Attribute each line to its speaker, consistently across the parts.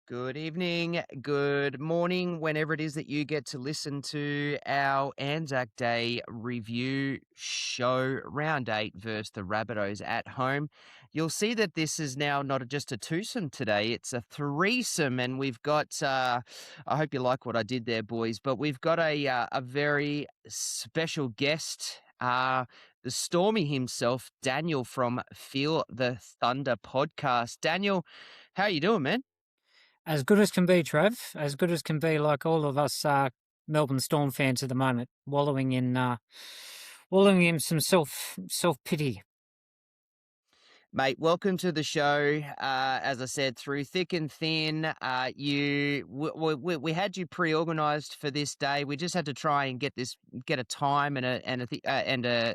Speaker 1: Good evening, good morning, whenever it is that you get to listen to our Anzac Day review show, round 8 versus the Rabbitohs at home. You'll see that this is now not just a twosome today, it's a threesome, and we've got, I hope you like what I did there, boys, but we've got a very special guest, the Stormy himself, Daniel from Feel the Thunder podcast. Daniel, how you doing, man?
Speaker 2: As good as can be, Trav. As good as can be, like all of us Melbourne Storm fans at the moment, wallowing in some self pity.
Speaker 1: Mate, welcome to the show. As I said, through thick and thin, we had you pre-organised for this day. We just had to try and get a time and a.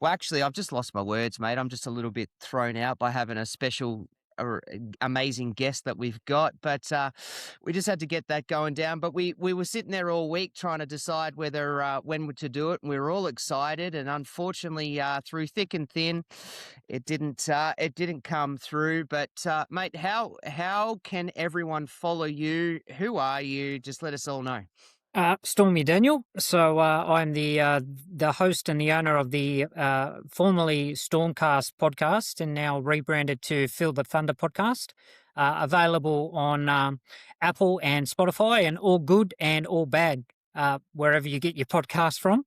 Speaker 1: Well, actually, I've just lost my words, mate. I'm just a little bit thrown out by having a special or amazing guest that we've got, but we just had to get that going down. But we were sitting there all week trying to decide whether when to do it, and we were all excited. And unfortunately, through thick and thin, it didn't come through. But mate, how can everyone follow you? Who are you? Just let us all know.
Speaker 2: Stormy Daniel. So I'm the host and the owner of the formerly Stormcast podcast, and now rebranded to Feel the Thunder podcast. Available on Apple and Spotify, and all good and all bad, wherever you get your podcast from.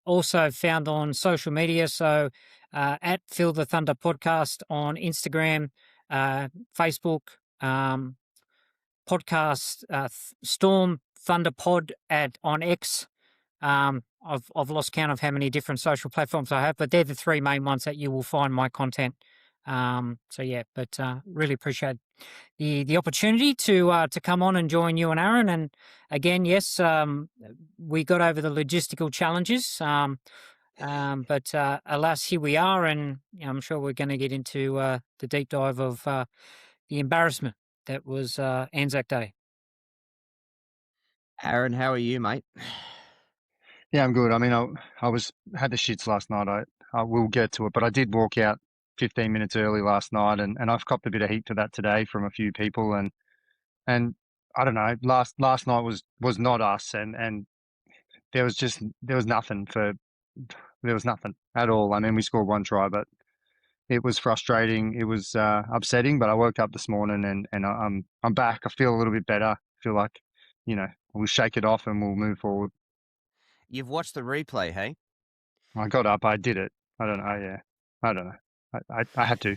Speaker 2: Also found on social media, so at Feel the Thunder podcast on Instagram, Facebook, podcast, Storm Thunder Pod on X. I've lost count of how many different social platforms I have, but they're the three main ones that you will find my content. Really appreciate the opportunity to come on and join you and Aaron. And again, yes, we got over the logistical challenges. But alas, here we are, and I'm sure we're going to get into the deep dive of the embarrassment that was Anzac Day.
Speaker 1: Aaron, how are you, mate?
Speaker 3: Yeah, I'm good. I mean, I had the shits last night. I will get to it, but I did walk out 15 minutes early last night, and I've copped a bit of heat for that today from a few people, and I don't know. Last night was not us, and there was nothing at all. I mean, we scored one try, but it was frustrating. It was upsetting. But I woke up this morning, and I'm back. I feel a little bit better. I feel like, we'll shake it off and we'll move forward.
Speaker 1: You've watched the replay, hey?
Speaker 3: I got up. I did it. I don't know. Yeah, I don't know. I had to.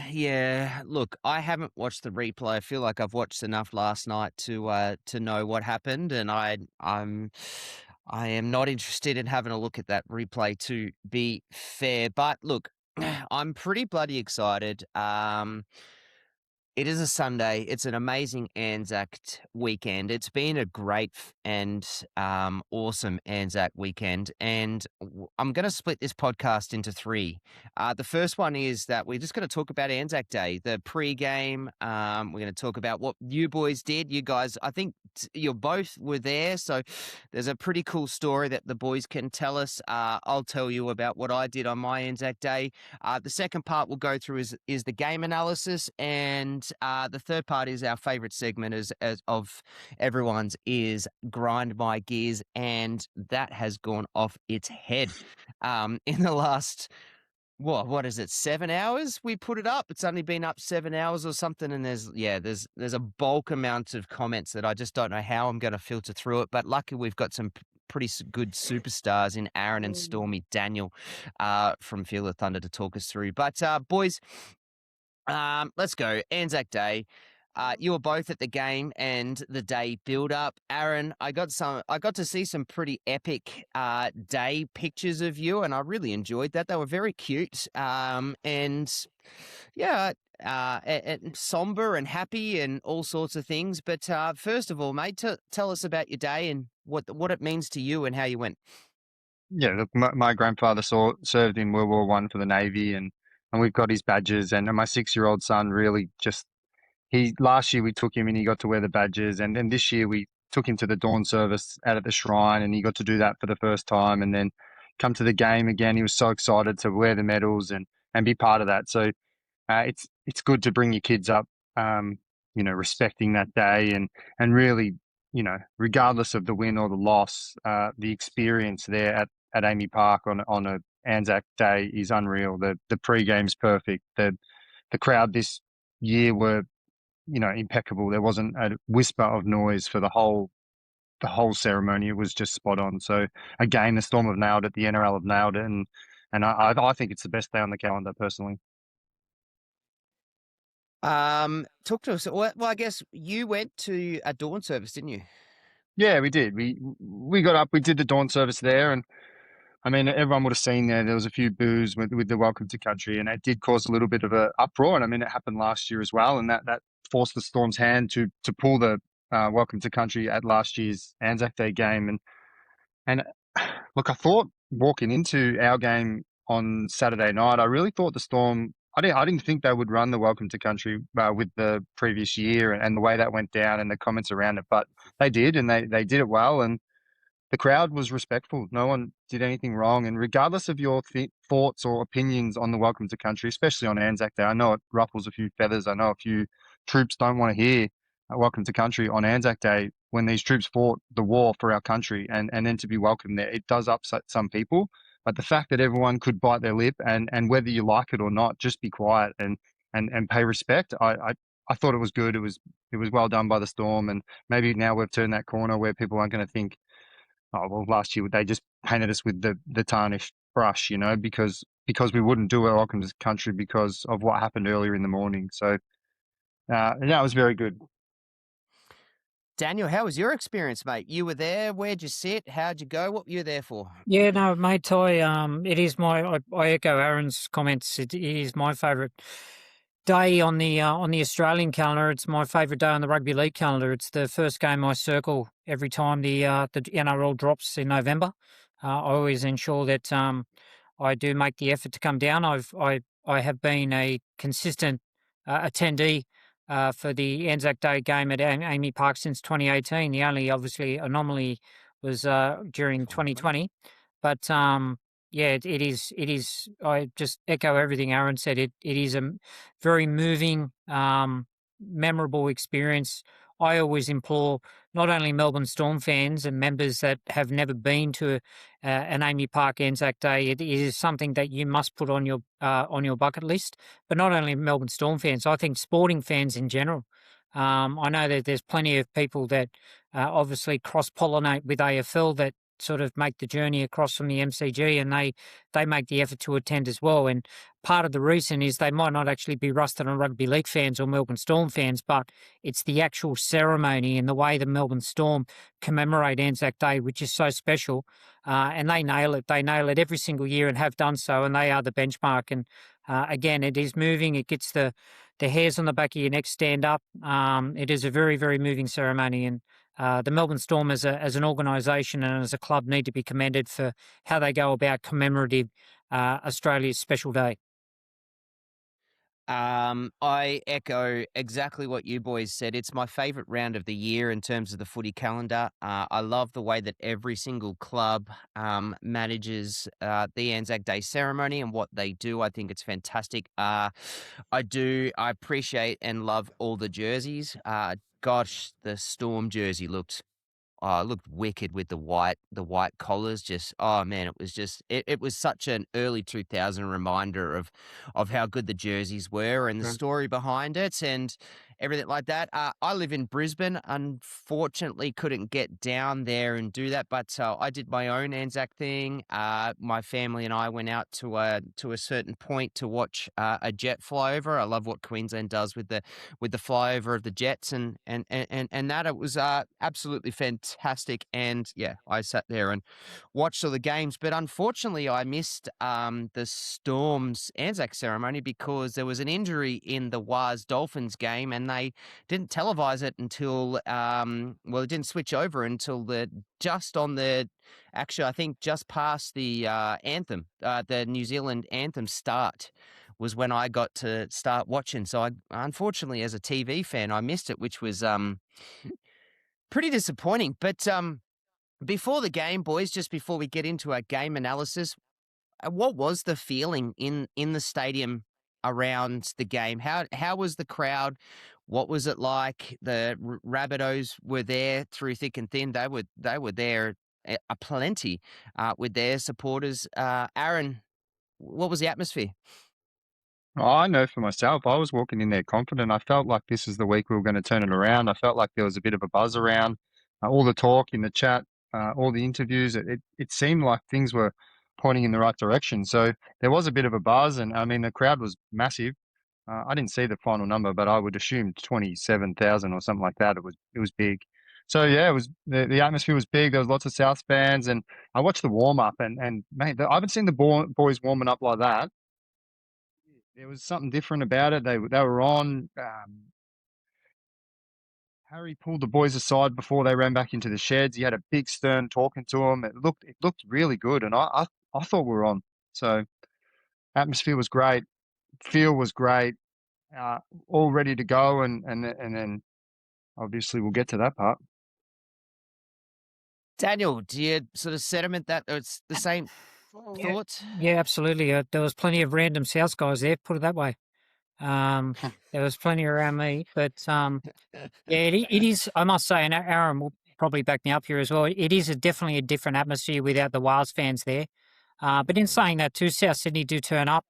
Speaker 1: Yeah. Look, I haven't watched the replay. I feel like I've watched enough last night to know what happened, and I am not interested in having a look at that replay, to be fair. But look, I'm pretty bloody excited. It is a Sunday. It's an amazing Anzac weekend. It's been a great and awesome Anzac weekend. And I'm going to split this podcast into three. The first one is that we're just going to talk about Anzac Day, the pre-game. We're going to talk about what you boys did. You guys, I think you both were there. So there's a pretty cool story that the boys can tell us. I'll tell you about what I did on my Anzac Day. The second part we'll go through is the game analysis, and the third part is our favourite segment as of everyone's is Grind My Gears, and that has gone off its head in the last, what is it, 7 hours we put it up? It's only been up 7 hours or something, and there's a bulk amount of comments that I just don't know how I'm going to filter through it, but luckily we've got some pretty good superstars in Aaron and Stormy Daniel from Feel the Thunder to talk us through. But boys, let's go. Anzac Day. You were both at the game and the day build-up. Aaron, I got to see some pretty epic day pictures of you, and I really enjoyed that. They were very cute, and yeah, and somber and happy and all sorts of things. But first of all, mate, tell us about your day and what it means to you and how you went.
Speaker 3: Yeah, look, my grandfather served in World War One for the Navy, and we've got his badges. And my 6-year-old son really last year we took him and he got to wear the badges, and then this year we took him to the dawn service out at the shrine, and he got to do that for the first time, and then come to the game again. He was so excited to wear the medals and be part of that. So it's good to bring your kids up, respecting that day and really, regardless of the win or the loss, the experience there at Amy Park on a Anzac Day is unreal. The pre-game's perfect. The crowd this year were, impeccable. There wasn't a whisper of noise for the whole ceremony. It was just spot on. So again, the Storm have nailed it. The NRL have nailed it, and I think it's the best day on the calendar personally.
Speaker 1: Talk to us. Well, I guess you went to a dawn service, didn't you?
Speaker 3: Yeah, we did. We got up. We did the dawn service there, and I mean, everyone would have seen there was a few boos with the Welcome to Country, and it did cause a little bit of a uproar. And I mean, it happened last year as well, and that forced the Storm's hand to pull the Welcome to Country at last year's Anzac Day game. And look, I thought walking into our game on Saturday night, I really thought the Storm. I didn't think they would run the Welcome to Country with the previous year and the way that went down and the comments around it, but they did, and they did it well. And the crowd was respectful. No one did anything wrong. And regardless of your thoughts or opinions on the Welcome to Country, especially on Anzac Day, I know it ruffles a few feathers. I know a few troops don't want to hear Welcome to Country on Anzac Day when these troops fought the war for our country and then to be welcomed there. It does upset some people. But the fact that everyone could bite their lip and whether you like it or not, just be quiet and pay respect. I thought it was good. It was well done by the Storm. And maybe now we've turned that corner where people aren't going to think, oh, well, last year they just painted us with the tarnished brush, because we wouldn't do a Welcome to Country because of what happened earlier in the morning. So, it was very good.
Speaker 1: Daniel, how was your experience, mate? You were there. Where'd you sit? How'd you go? What were you there for?
Speaker 2: Yeah, no, mate, it is I echo Aaron's comments. It is my favourite day on the Australian calendar. It's my favourite day on the rugby league calendar. It's the first game I circle every time the NRL drops in November. I always ensure that I do make the effort to come down. I have been a consistent attendee for the Anzac Day game at Amy Park since 2018. The only obviously anomaly was during 2020, but yeah, it is. It is. I just echo everything Aaron said. It is a very moving, memorable experience. I always implore not only Melbourne Storm fans and members that have never been to an Amy Park Anzac Day. It is something that you must put on your bucket list. But not only Melbourne Storm fans, I think sporting fans in general. I know that there's plenty of people that obviously cross-pollinate with AFL that sort of make the journey across from the MCG, and they make the effort to attend as well. And part of the reason is they might not actually be Ruston and Rugby League fans or Melbourne Storm fans, but it's the actual ceremony and the way the Melbourne Storm commemorate Anzac Day, which is so special. And they nail it. They nail it every single year and have done so, and they are the benchmark. And again, it is moving. It gets the hairs on the back of your neck stand up. It is a very, very moving ceremony, and the Melbourne Storm as an organisation and as a club need to be commended for how they go about commemorative Australia's special day.
Speaker 1: I echo exactly what you boys said. It's my favourite round of the year in terms of the footy calendar. I love the way that every single club manages the Anzac Day ceremony and what they do. I think it's fantastic. I appreciate and love all the jerseys. Gosh, the Storm jersey looked wicked with the white collars. Just, oh man, it was such an early 2000 reminder of how good the jerseys were and the story behind it and everything like that. I live in Brisbane. Unfortunately, couldn't get down there and do that, but I did my own Anzac thing. My family and I went out to a certain point to watch a jet flyover. I love what Queensland does with the flyover of the jets and that. It was absolutely fantastic. And yeah, I sat there and watched all the games, but unfortunately I missed the Storm's Anzac ceremony because there was an injury in the Waz Dolphins game, and they didn't televise it until it didn't switch over until I think just past the anthem, the New Zealand anthem start was when I got to start watching. So I, unfortunately, as a TV fan, I missed it, which was pretty disappointing. But before the game, boys, just before we get into our game analysis, what was the feeling in the stadium around the game. How was the crowd? What was it like? The Rabbitohs were there through thick and thin. They were there a plenty with their supporters. Aaron, what was the atmosphere?
Speaker 3: Oh, I know for myself, I was walking in there confident. I felt like this is the week we were going to turn it around. I felt like there was a bit of a buzz around all the talk in the chat, all the interviews. It seemed like things were pointing in the right direction. So there was a bit of a buzz, and I mean the crowd was massive. I didn't see the final number, but I would assume 27,000 or something like that. It was big. So yeah, it was the atmosphere was big. There was lots of South fans, and I watched the warm up, and mate, I haven't seen the boys warming up like that. There was something different about it. They were on. Harry pulled the boys aside before they ran back into the sheds. He had a big stern talking to them. It looked really good, and I thought we were on. So atmosphere was great, feel was great, all ready to go, and then obviously we'll get to that part.
Speaker 1: Daniel, do you sort of sentiment that it's the same
Speaker 2: Yeah,
Speaker 1: thoughts?
Speaker 2: yeah, absolutely. There was plenty of random South guys there, put it that way. There was plenty around me, but yeah, it is, I must say, and Aaron will probably back me up here as well, it is definitely a different atmosphere without the Wales fans there. But in saying that too, South Sydney do turn up.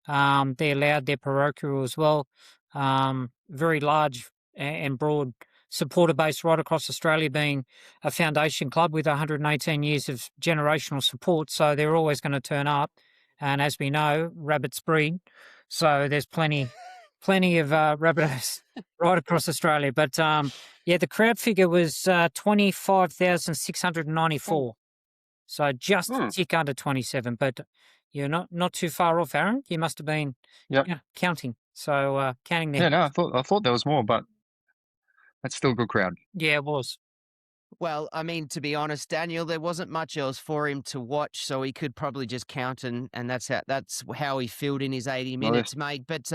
Speaker 2: They're loud, they're parochial as well. Very large and broad supporter base right across Australia, being a foundation club with 118 years of generational support. So they're always going to turn up. And as we know, rabbits breed. So there's plenty of Rabbitohs right across Australia. But yeah, the crowd figure was 25,694. So just a tick under 27. But you're not too far off, Aaron. You must have been counting. So counting there.
Speaker 3: Yeah, no, I thought there was more, but that's still a good crowd.
Speaker 2: Yeah, it was.
Speaker 1: Well, I mean, to be honest, Daniel, there wasn't much else for him to watch, so he could probably just count, and that's how he filled in his 80
Speaker 3: Well,
Speaker 1: minutes, mate. But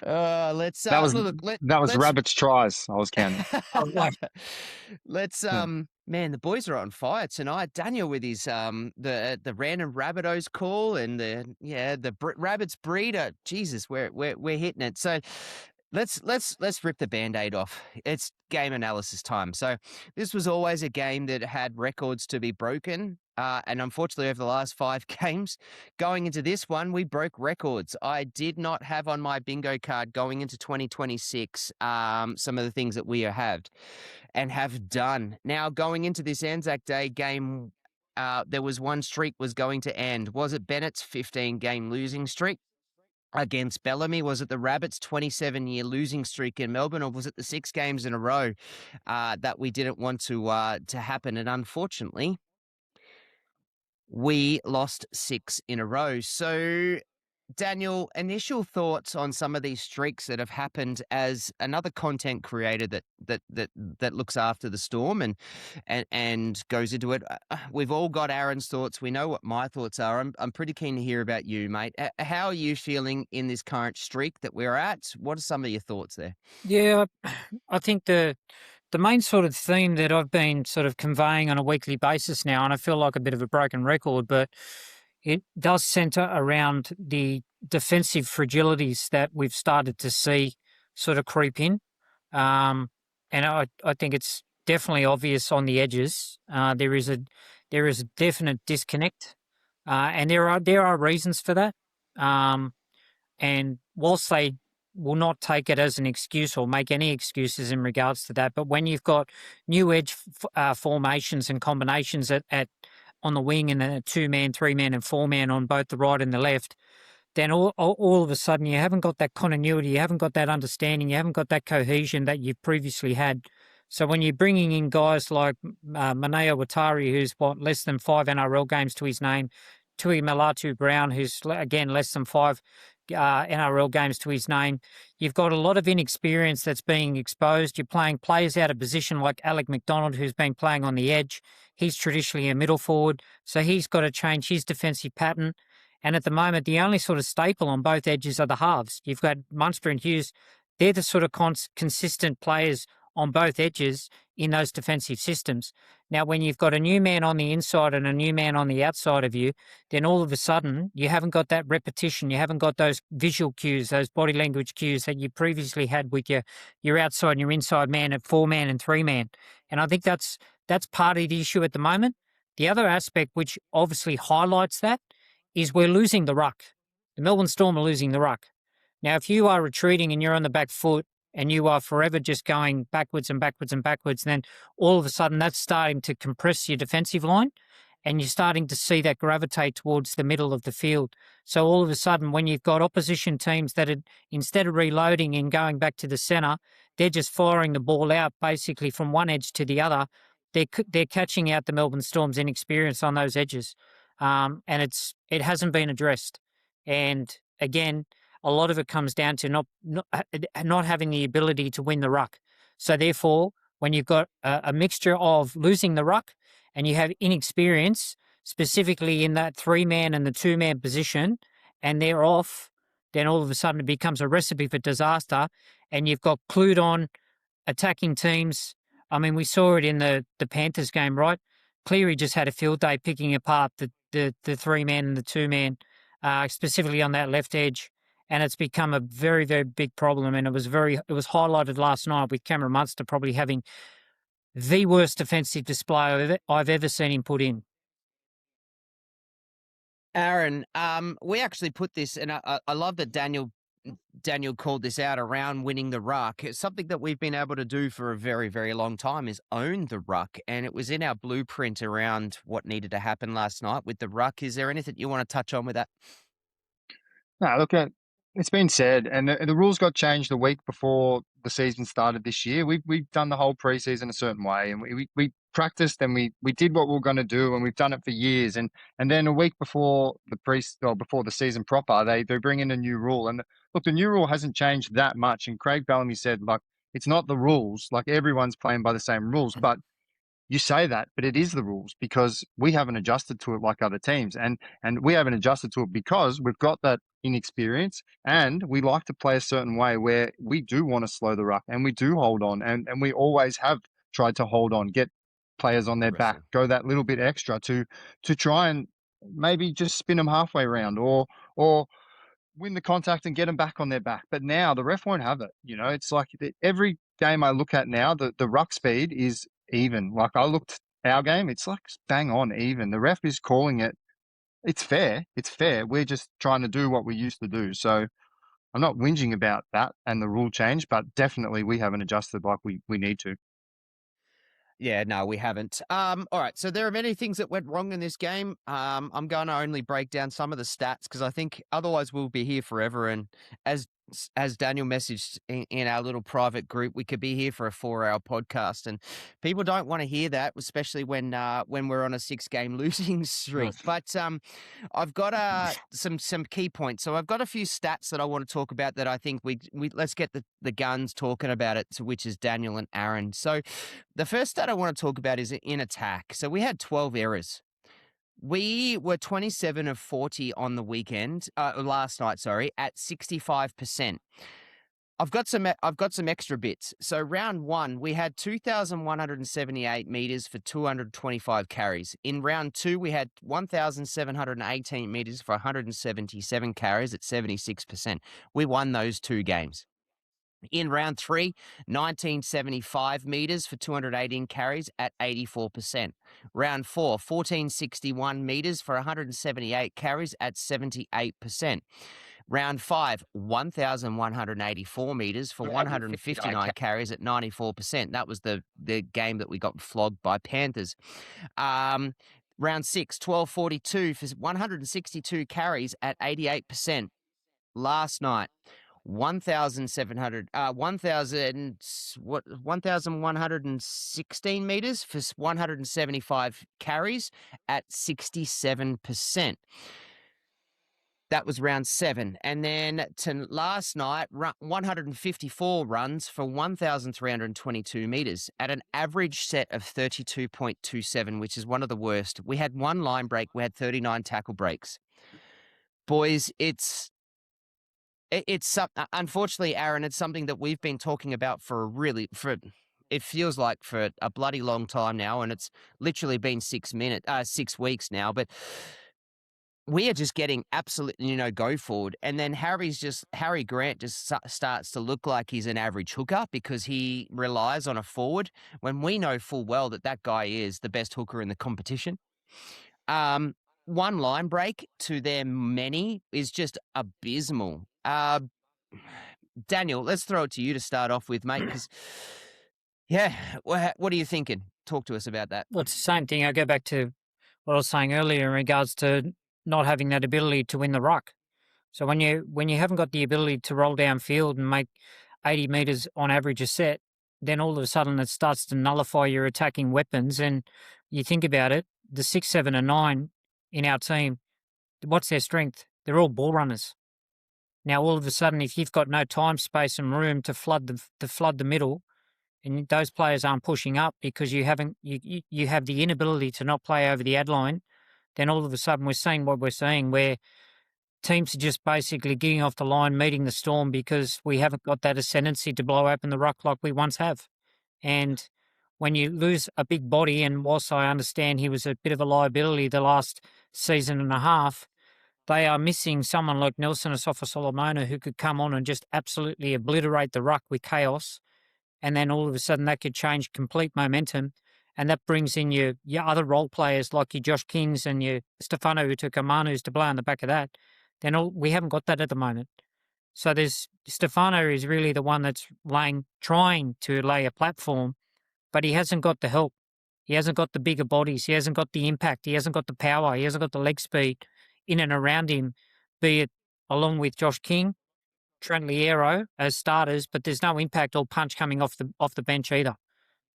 Speaker 1: let's
Speaker 3: that was
Speaker 1: look.
Speaker 3: that was Rabbit's tries. I was counting.
Speaker 2: Oh, right.
Speaker 1: Let's
Speaker 3: Yeah.
Speaker 1: man, the boys are on fire tonight. Daniel with his the random Rabbitohs call and the Rabbits breeder. Jesus, we're hitting it. So let's rip the Band-Aid off. It's game analysis time. So this was always a game that had records to be broken. And unfortunately, over the last 5 games, going into this one, we broke records. I did not have on my bingo card going into 2026 some of the things that we have and have done. Now, going into this Anzac Day game, there was one streak was going to end. Was it Bennett's 15-game losing streak against Bellamy? Was it the Rabbits' 27-year losing streak in Melbourne, or was it the 6 games in a row that we didn't want to happen? And unfortunately, we lost 6 in a row. So, Daniel, initial thoughts on some of these streaks that have happened as another content creator that looks after the Storm and goes into it. We've all got Aaron's thoughts. We know what my thoughts are. I'm pretty keen to hear about you, mate. How are you feeling in this current streak that we're at? What are some of your thoughts there?
Speaker 2: Yeah, I think the main sort of theme that I've been sort of conveying on a weekly basis now, and I feel like a bit of a broken record, but it does centre around the defensive fragilities that we've started to see sort of creep in. And I think it's definitely obvious on the edges. There is a definite disconnect, and there are reasons for that. And whilst they will not take it as an excuse or make any excuses in regards to that, but when you've got new edge formations and combinations at on the wing and then a 2-man, 3-man and 4-man on both the right and the left, then all of a sudden you haven't got that continuity, you haven't got that understanding, you haven't got that cohesion that you've previously had. So when you're bringing in guys like Manea Watari, who's less than 5 NRL games to his name, Tui Malatu Brown, who's again less than 5 NRL games to his name, you've got a lot of inexperience that's being exposed. You're playing players out of position like Alec McDonald, who's been playing on the edge. He's traditionally a middle forward, so he's got to change his defensive pattern. And at the moment, the only sort of staple on both edges are the halves. You've got Munster and Hughes. They're the sort of consistent players on both edges in those defensive systems. Now, when you've got a new man on the inside and a new man on the outside of you, then all of a sudden you haven't got that repetition. You haven't got those visual cues, those body language cues that you previously had with your outside and your inside man at 4-man and 3-man. And I think that's part of the issue at the moment. The other aspect, which obviously highlights that, is we're losing the ruck. The Melbourne Storm are losing the ruck. Now, if you are retreating and you're on the back foot and you are forever just going backwards and backwards and backwards, then all of a sudden that's starting to compress your defensive line and you're starting to see that gravitate towards the middle of the field. So all of a sudden, when you've got opposition teams that are, instead of reloading and going back to the centre, they're just firing the ball out basically from one edge to the other. They're catching out the Melbourne Storm's inexperience on those edges, and it hasn't been addressed. And again, a lot of it comes down to not having the ability to win the ruck. So therefore, when you've got a mixture of losing the ruck and you have inexperience, specifically in that 3-man and the 2-man position, and they're off, then all of a sudden it becomes a recipe for disaster. And you've got clued on attacking teams. I mean, we saw it in the Panthers game, right? Cleary just had a field day picking apart the 3-man and the 2-man, specifically on that left edge. And it's become a very, very big problem. And it was highlighted last night with Cameron Munster probably having the worst defensive display I've ever seen him put in.
Speaker 1: Aaron, we actually put this, and I love that Daniel called this out around winning the ruck. It's something that we've been able to do for a very, very long time is own the ruck. And it was in our blueprint around what needed to happen last night with the ruck. Is there anything you want to touch on with that?
Speaker 3: No, look, it's been said, and the rules got changed the week before the season started this year. We've done the whole preseason a certain way, and we practiced and we did what we were going to do, and we've done it for years. And then a week before before the season proper, they bring in a new rule. And look, the new rule hasn't changed that much. And Craig Bellamy said, like, it's not the rules, like everyone's playing by the same rules, but you say that, but it is the rules because we haven't adjusted to it like other teams. And we haven't adjusted to it because we've got that inexperience and we like to play a certain way where we do want to slow the ruck and we do hold on. And we always have tried to hold on, get players on their back, go that little bit extra to try and maybe just spin them halfway around or win the contact and get them back on their back. But now the ref won't have it. You know, it's like every game I look at now, the ruck speed is even. Like I looked our game, it's like bang on even. The ref is calling it. It's fair. It's fair. We're just trying to do what we used to do. So I'm not whinging about that and the rule change, but definitely we haven't adjusted like we need to.
Speaker 1: Yeah, no, we haven't. All right, so there are many things that went wrong in this game. I'm going to only break down some of the stats because I think otherwise we'll be here forever. And as Daniel messaged in our little private group, we could be here for a 4-hour podcast, and people don't want to hear that, especially when we're on a 6-game losing streak. But I've got some key points. So I've got a few stats that I want to talk about that I think we let's get the guns talking about it, which is Daniel and Aaron. So the first stat I want to talk about is in attack. So we had 12 errors. We were 27 of 40 on the weekend, last night, sorry, at 65%. I've got some extra bits. So round 1, we had 2,178 meters for 225 carries. In round 2, we had 1,718 meters for 177 carries at 76%. We won those 2 games. In round 3, 1975 meters for 218 carries at 84%. Round 4, 1461 meters for 178 carries at 78%. Round 5, 1,184 meters for 159 carries at 94%. That was the game that we got flogged by Panthers. Round 6, 1242 for 162 carries at 88%. Last night, 1,116 meters for 175 carries at 67%. That was round 7. And then to last night, 154 runs for 1,322 meters at an average set of 32.27, which is one of the worst. We had 1 line break. We had 39 tackle breaks. Boys, it's unfortunately, Aaron, it's something that we've been talking about for it feels like for a bloody long time now, and it's literally been 6 weeks now, but we are just getting absolute, go forward. And then Harry Grant just starts to look like he's an average hooker because he relies on a forward when we know full well that that guy is the best hooker in the competition. One line break to their many is just abysmal. Daniel, let's throw it to you to start off with, mate, because, yeah, what are you thinking? Talk to us about that.
Speaker 2: Well, it's the same thing. I go back to what I was saying earlier in regards to not having that ability to win the ruck. So when you haven't got the ability to roll downfield and make 80 metres on average a set, then all of a sudden it starts to nullify your attacking weapons. And you think about it, the 6, 7, and 9 in our team, what's their strength? They're all ball runners. Now all of a sudden, if you've got no time, space, and room to flood the middle, and those players aren't pushing up because you have the inability to not play over the ad line, then all of a sudden we're seeing what we're seeing, where teams are just basically getting off the line, meeting the storm because we haven't got that ascendancy to blow open the ruck like we once have. And when you lose a big body, and whilst I understand he was a bit of a liability the last season and a half, they are missing someone like Nelson Asafa-Solomona who could come on and just absolutely obliterate the ruck with chaos. And then all of a sudden that could change complete momentum. And that brings in your other role players like your Josh Kings and your Stefano Utokamanus to play on the back of that. Then we haven't got that at the moment. So Stefano is really the one that's trying to lay a platform, but he hasn't got the help. He hasn't got the bigger bodies. He hasn't got the impact. He hasn't got the power. He hasn't got the leg speed in and around him, be it along with Josh King, Trent Liero as starters, but there's no impact or punch coming off the bench either.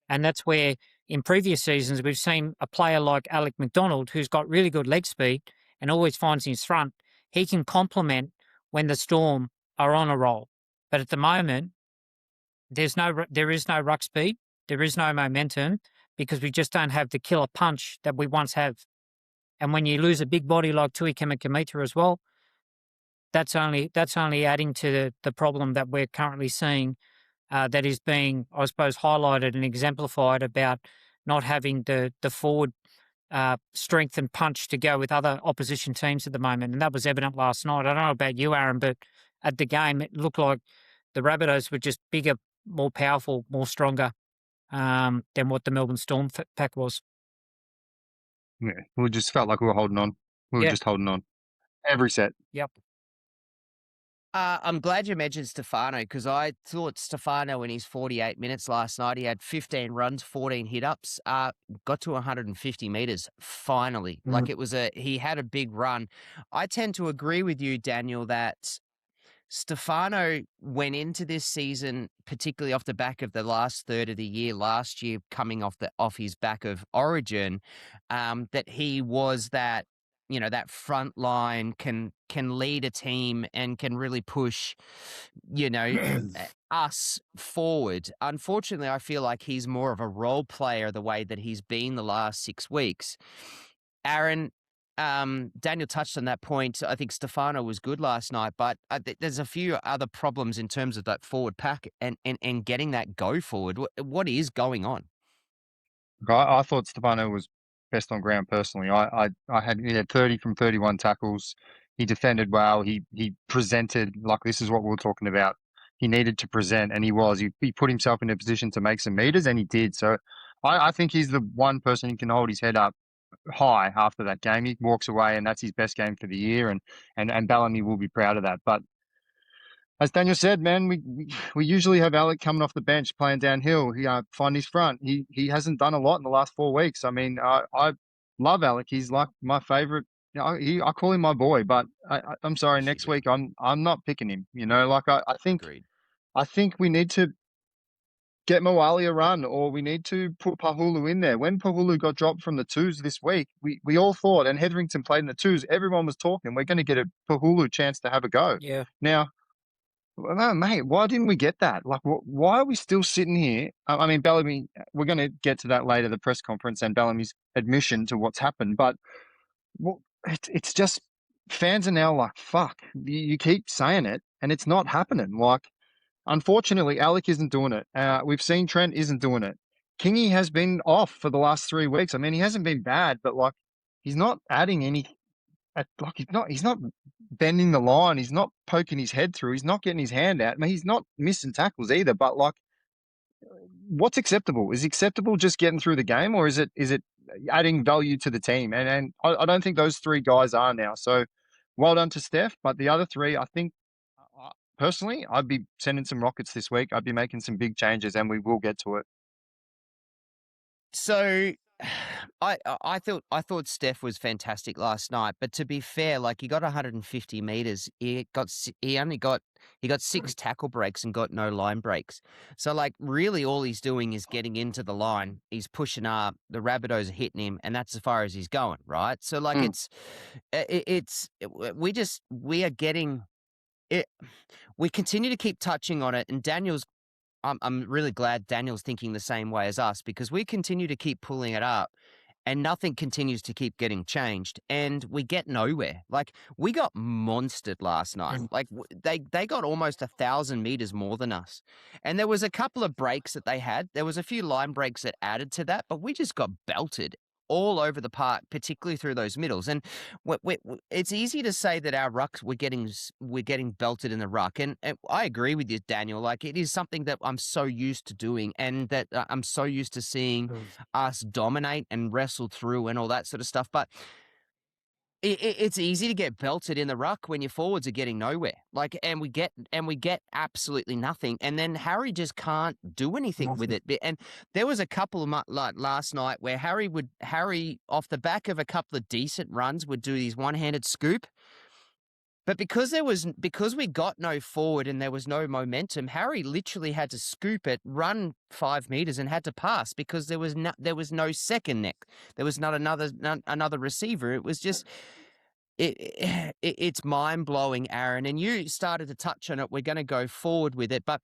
Speaker 2: And that's where in previous seasons we've seen a player like Alec McDonald, who's got really good leg speed and always finds his front. He can complement when the Storm are on a roll. But at the moment, there is no ruck speed, there is no momentum because we just don't have the killer punch that we once have. And when you lose a big body like Tui Kamikamica as well, that's only adding to the problem that we're currently seeing that is being, I suppose, highlighted and exemplified about not having the forward strength and punch to go with other opposition teams at the moment. And that was evident last night. I don't know about you, Aaron, but at the game, it looked like the Rabbitohs were just bigger, more powerful, more stronger than what the Melbourne Storm pack was.
Speaker 3: Yeah, we just felt like we were holding on. We were just holding on every set.
Speaker 2: Yep.
Speaker 1: I'm glad you mentioned Stefano because I thought Stefano in his 48 minutes last night, he had 15 runs, 14 hit-ups, got to 150 metres finally. Like he had a big run. I tend to agree with you, Daniel, that Stefano went into this season, particularly off the back of the last third of the year, last year coming off his back of Origin, that he was that, that front line can lead a team and can really push, us forward. Unfortunately, I feel like he's more of a role player the way that he's been the last 6 weeks. Aaron, Daniel touched on that point. I think Stefano was good last night, but there's a few other problems in terms of that forward pack and getting that go forward. What is going on?
Speaker 3: I thought Stefano was best on ground personally. He had 30 from 31 tackles. He defended well. He presented like this is what we were talking about. He needed to present, and he was. He put himself in a position to make some meters, and he did. So I think he's the one person who can hold his head up high after that game. He walks away, and that's his best game for the year, and Bellamy will be proud of that. But as Daniel said, man, we usually have Alec coming off the bench playing downhill. He find his front. He hasn't done a lot in the last 4 weeks. I mean, I love Alec. He's like my favorite. I call him my boy, but I'm sorry. Next week, I'm not picking him. Like I think
Speaker 1: Agreed.
Speaker 3: I think we need to get Moali a run, or we need to put Pahulu in there. When Pahulu got dropped from the twos this week, we all thought, and Hetherington played in the twos. Everyone was talking. We're going to get a Pahulu chance to have a go.
Speaker 2: Yeah.
Speaker 3: Now. Well, no, mate, why didn't we get that? Like, why are we still sitting here? I mean, Bellamy, we're going to get to that later, the press conference and Bellamy's admission to what's happened. But it's just fans are now like, fuck, you keep saying it and it's not happening. Like, Unfortunately, Alec isn't doing it. We've seen Trent isn't doing it. Kingy has been off for the last 3 weeks. I mean, he hasn't been bad, but like he's not adding any. Like he's not bending the line. He's not poking his head through. He's not getting his hand out. I mean, he's not missing tackles either. But like, what's acceptable? Is acceptable just getting through the game, or is it adding value to the team? And I don't think those 3 guys are now. So, well done to Steph. But the other 3, I think, personally, I'd be sending some rockets this week. I'd be making some big changes, and we will get to it.
Speaker 1: So I thought Steph was fantastic last night, but to be fair, like he got 150 meters, he got 6 tackle breaks and got no line breaks. So like really all he's doing is getting into the line. He's pushing up, the Rabbitohs are hitting him, and that's as far as he's going, right? So like we are getting it. We continue to keep touching on it, and I'm really glad Daniel's thinking the same way as us, because we continue to keep pulling it up and nothing continues to keep getting changed and we get nowhere. Like we got monstered last night. Like they got almost 1,000 meters more than us. And there was a couple of breaks that they had. There was a few line breaks that added to that, but we just got belted all over the park, particularly through those middles. And it's easy to say that our rucks we're getting belted in the ruck, and I agree with you, Daniel. Like it is something that I'm so used to doing, and that I'm so used to seeing us dominate and wrestle through and all that sort of stuff. But it's easy to get belted in the ruck when your forwards are getting nowhere. Like, and we get absolutely nothing. And then Harry just can't do anything with it. And there was a couple of like last night where Harry off the back of a couple of decent runs would do these one-handed scoop. But because we got no forward and there was no momentum, Harry literally had to scoop it, run 5 meters, and had to pass because there was no second neck. There was not another receiver. It was just it's mind blowing, Aaron. And you started to touch on it. We're going to go forward with it, but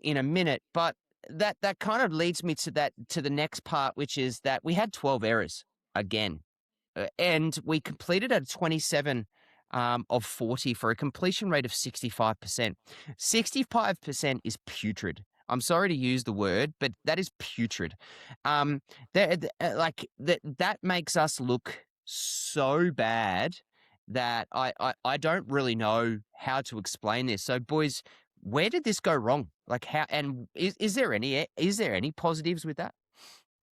Speaker 1: in a minute. But that kind of leads me to the next part, which is that we had 12 errors again, and we completed at 27. Of 40 for a completion rate of 65%. 65% is putrid. I'm sorry to use the word, but that is putrid. That makes us look so bad that I don't really know how to explain this. So, boys, where did this go wrong? Like how? And is there any positives with that?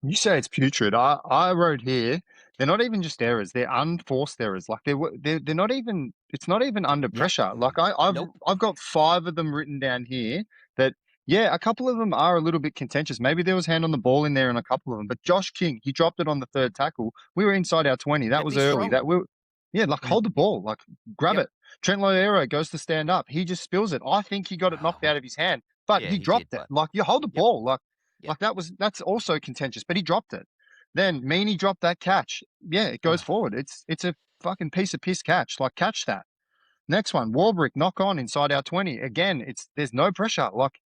Speaker 3: You say it's putrid. I wrote here, they're not even just errors; they're unforced errors. Like they're not even. It's not even under
Speaker 1: Yep.
Speaker 3: pressure. Like I've
Speaker 1: Nope.
Speaker 3: I've got 5 of them written down here. That yeah, a couple of them are a little bit contentious. Maybe there was hand on the ball in there in a couple of them. But Josh King, he dropped it on the 3rd tackle. We were inside our 20. That
Speaker 1: Yeah,
Speaker 3: was
Speaker 1: be
Speaker 3: early.
Speaker 1: strong.
Speaker 3: Like hold the ball, like grab
Speaker 1: Yep.
Speaker 3: it. Trent Loiero goes to stand up. He just spills it. I think he got it knocked out of his hand, but
Speaker 1: Yeah,
Speaker 3: he
Speaker 1: he did.
Speaker 3: dropped it.
Speaker 1: But
Speaker 3: Like you hold the
Speaker 1: yep.
Speaker 3: ball, like
Speaker 1: Yep.
Speaker 3: that's also contentious, but he dropped it. Then Meany dropped that catch. Yeah, it goes forward. It's a fucking piece of piss catch. Like catch that. Next one, Warbrick knock on inside our 20. Again, there's no pressure. Like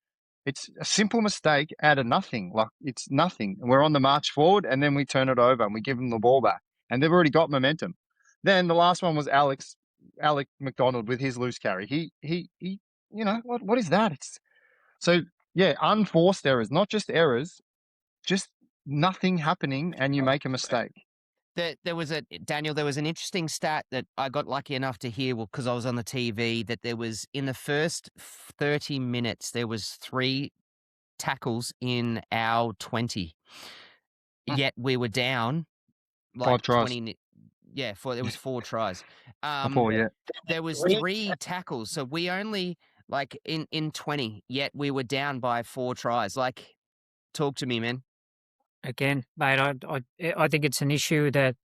Speaker 3: it's a simple mistake out of nothing. Like it's nothing. And we're on the march forward, and then we turn it over and we give them the ball back, and they've already got momentum. Then the last one was Alec McDonald with his loose carry. He you know what is that? It's so yeah, unforced errors, not just errors, just nothing happening and you make a mistake.
Speaker 1: There was Daniel, there was an interesting stat that I got lucky enough to hear because I was on the TV, that there was in the first 30 minutes, there was 3 tackles in our 20. Yet we were down
Speaker 3: 5
Speaker 1: like
Speaker 3: tries.
Speaker 1: 20. Yeah, there was 4 tries.
Speaker 3: 4, yeah.
Speaker 1: There was 3 tackles. So we only like in 20, yet we were down by 4 tries. Like, talk to me, man.
Speaker 2: Again, mate, I think it's an issue that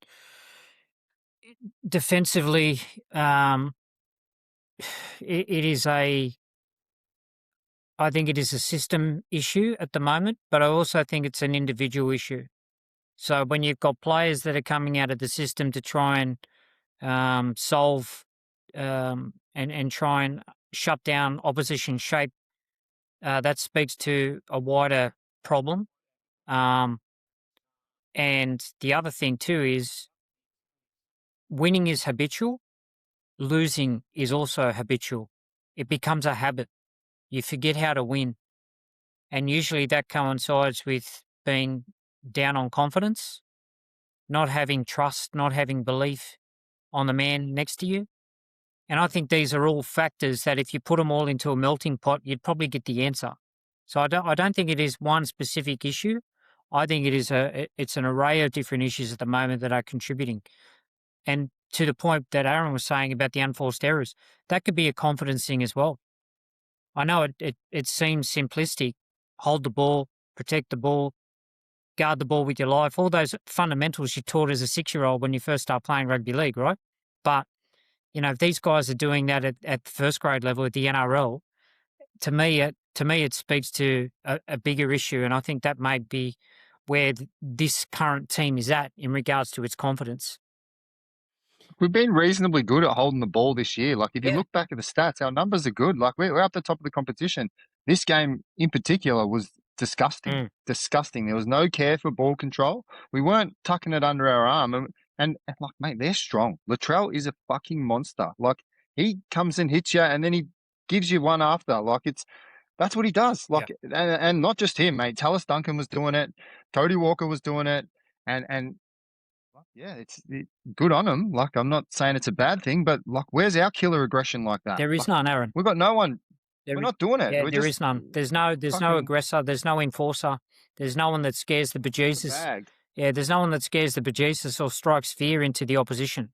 Speaker 2: defensively, it is I think it is a system issue at the moment, but I also think it's an individual issue. So when you've got players that are coming out of the system to try and solve and try and shut down opposition shape, that speaks to a wider problem. And the other thing too is winning is habitual, losing is also habitual. It becomes a habit. you forget how to win. And usually that coincides with being down on confidence, not having trust, not having belief on the man next to you. And I think these are all factors that if you put them all into a melting pot, you'd probably get the answer. So I don't think it is one specific issue. I think it's an array of different issues at the moment that are contributing. And to the point that Aaron was saying about the unforced errors, that could be a confidence thing as well. I know it seems simplistic. Hold the ball, protect the ball, guard the ball with your life, all those fundamentals you taught as a 6-year-old when you first start playing rugby league, right? But, if these guys are doing that at the first grade level at the NRL, to me it speaks to a bigger issue. And I think that may be where this current team is at in regards to its confidence.
Speaker 3: We've been reasonably good at holding the ball this year. Like, if you look back at the stats, our numbers are good. Like, we're up the top of the competition. This game in particular was disgusting. Disgusting. There was no care for ball control. We weren't tucking it under our arm. And like, mate, they're strong. Latrell is a fucking monster. Like, he comes and hits you, and then he gives you one after. Like, that's what he does. Like, and not just him, mate. Tallis Duncan was doing it. Cody Walker was doing it. And yeah, it's good on them. Like, I'm not saying it's a bad thing, but like, where's our killer aggression like that?
Speaker 2: There is none, Aaron.
Speaker 3: We've got no one. We're not doing it.
Speaker 2: Yeah, there is none. There's no aggressor. There's no enforcer. There's no one that scares the bejesus. Yeah, there's no one that scares the bejesus or strikes fear into the opposition.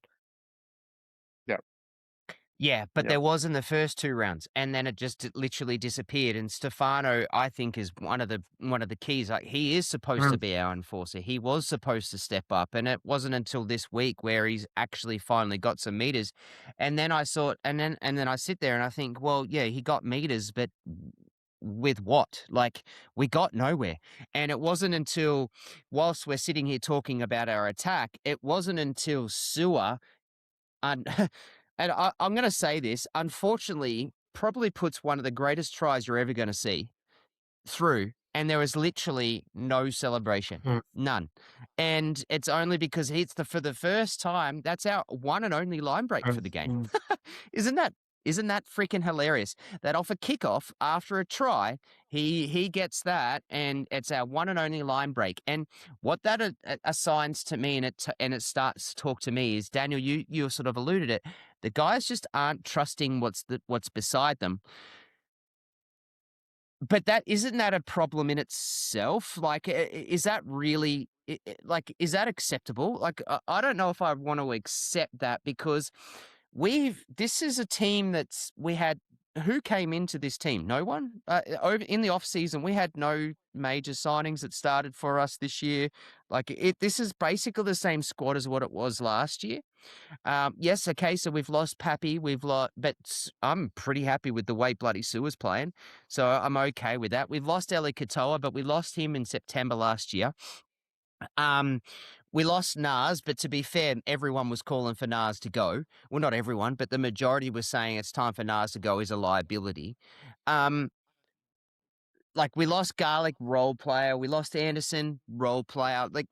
Speaker 1: Yeah, but there was in the first 2 rounds, and then it literally disappeared. And Stefano, I think, is one of the keys. Like, he is supposed to be our enforcer. He was supposed to step up, and it wasn't until this week where he's actually finally got some meters. And then I saw it, and then I sit there and I think, well, yeah, he got meters, but with what? Like, we got nowhere. And it wasn't until, whilst we're sitting here talking about our attack, it wasn't until Sewer. And I'm going to say this, unfortunately, probably puts one of the greatest tries you're ever going to see through, and there was literally no celebration, none. And it's only because for the first time, that's our one and only line break for the game. Isn't that freaking hilarious? That off a kickoff after a try, he gets that, and it's our one and only line break. And what that assigns to me, and it starts to talk to me, is, Daniel, you sort of alluded it. The guys just aren't trusting what's beside them. But isn't that a problem in itself? Like, is that really, is that acceptable? Like, I don't know if I want to accept that, because this is a team who came into this team? No one. Over in the off season, we had no major signings that started for us this year. Like, this is basically the same squad as what it was last year. Yes, okay, so we've lost Pappy, but I'm pretty happy with the way bloody Sewer's playing, so I'm okay with that. We've lost Eli Katoa, but we lost him in September last year. We lost Nas, but to be fair, everyone was calling for Nas to go. Well, not everyone, but the majority was saying it's time for Nas to go. He's a liability. Like, we lost Garlic, role player. We lost Anderson, role player. Like,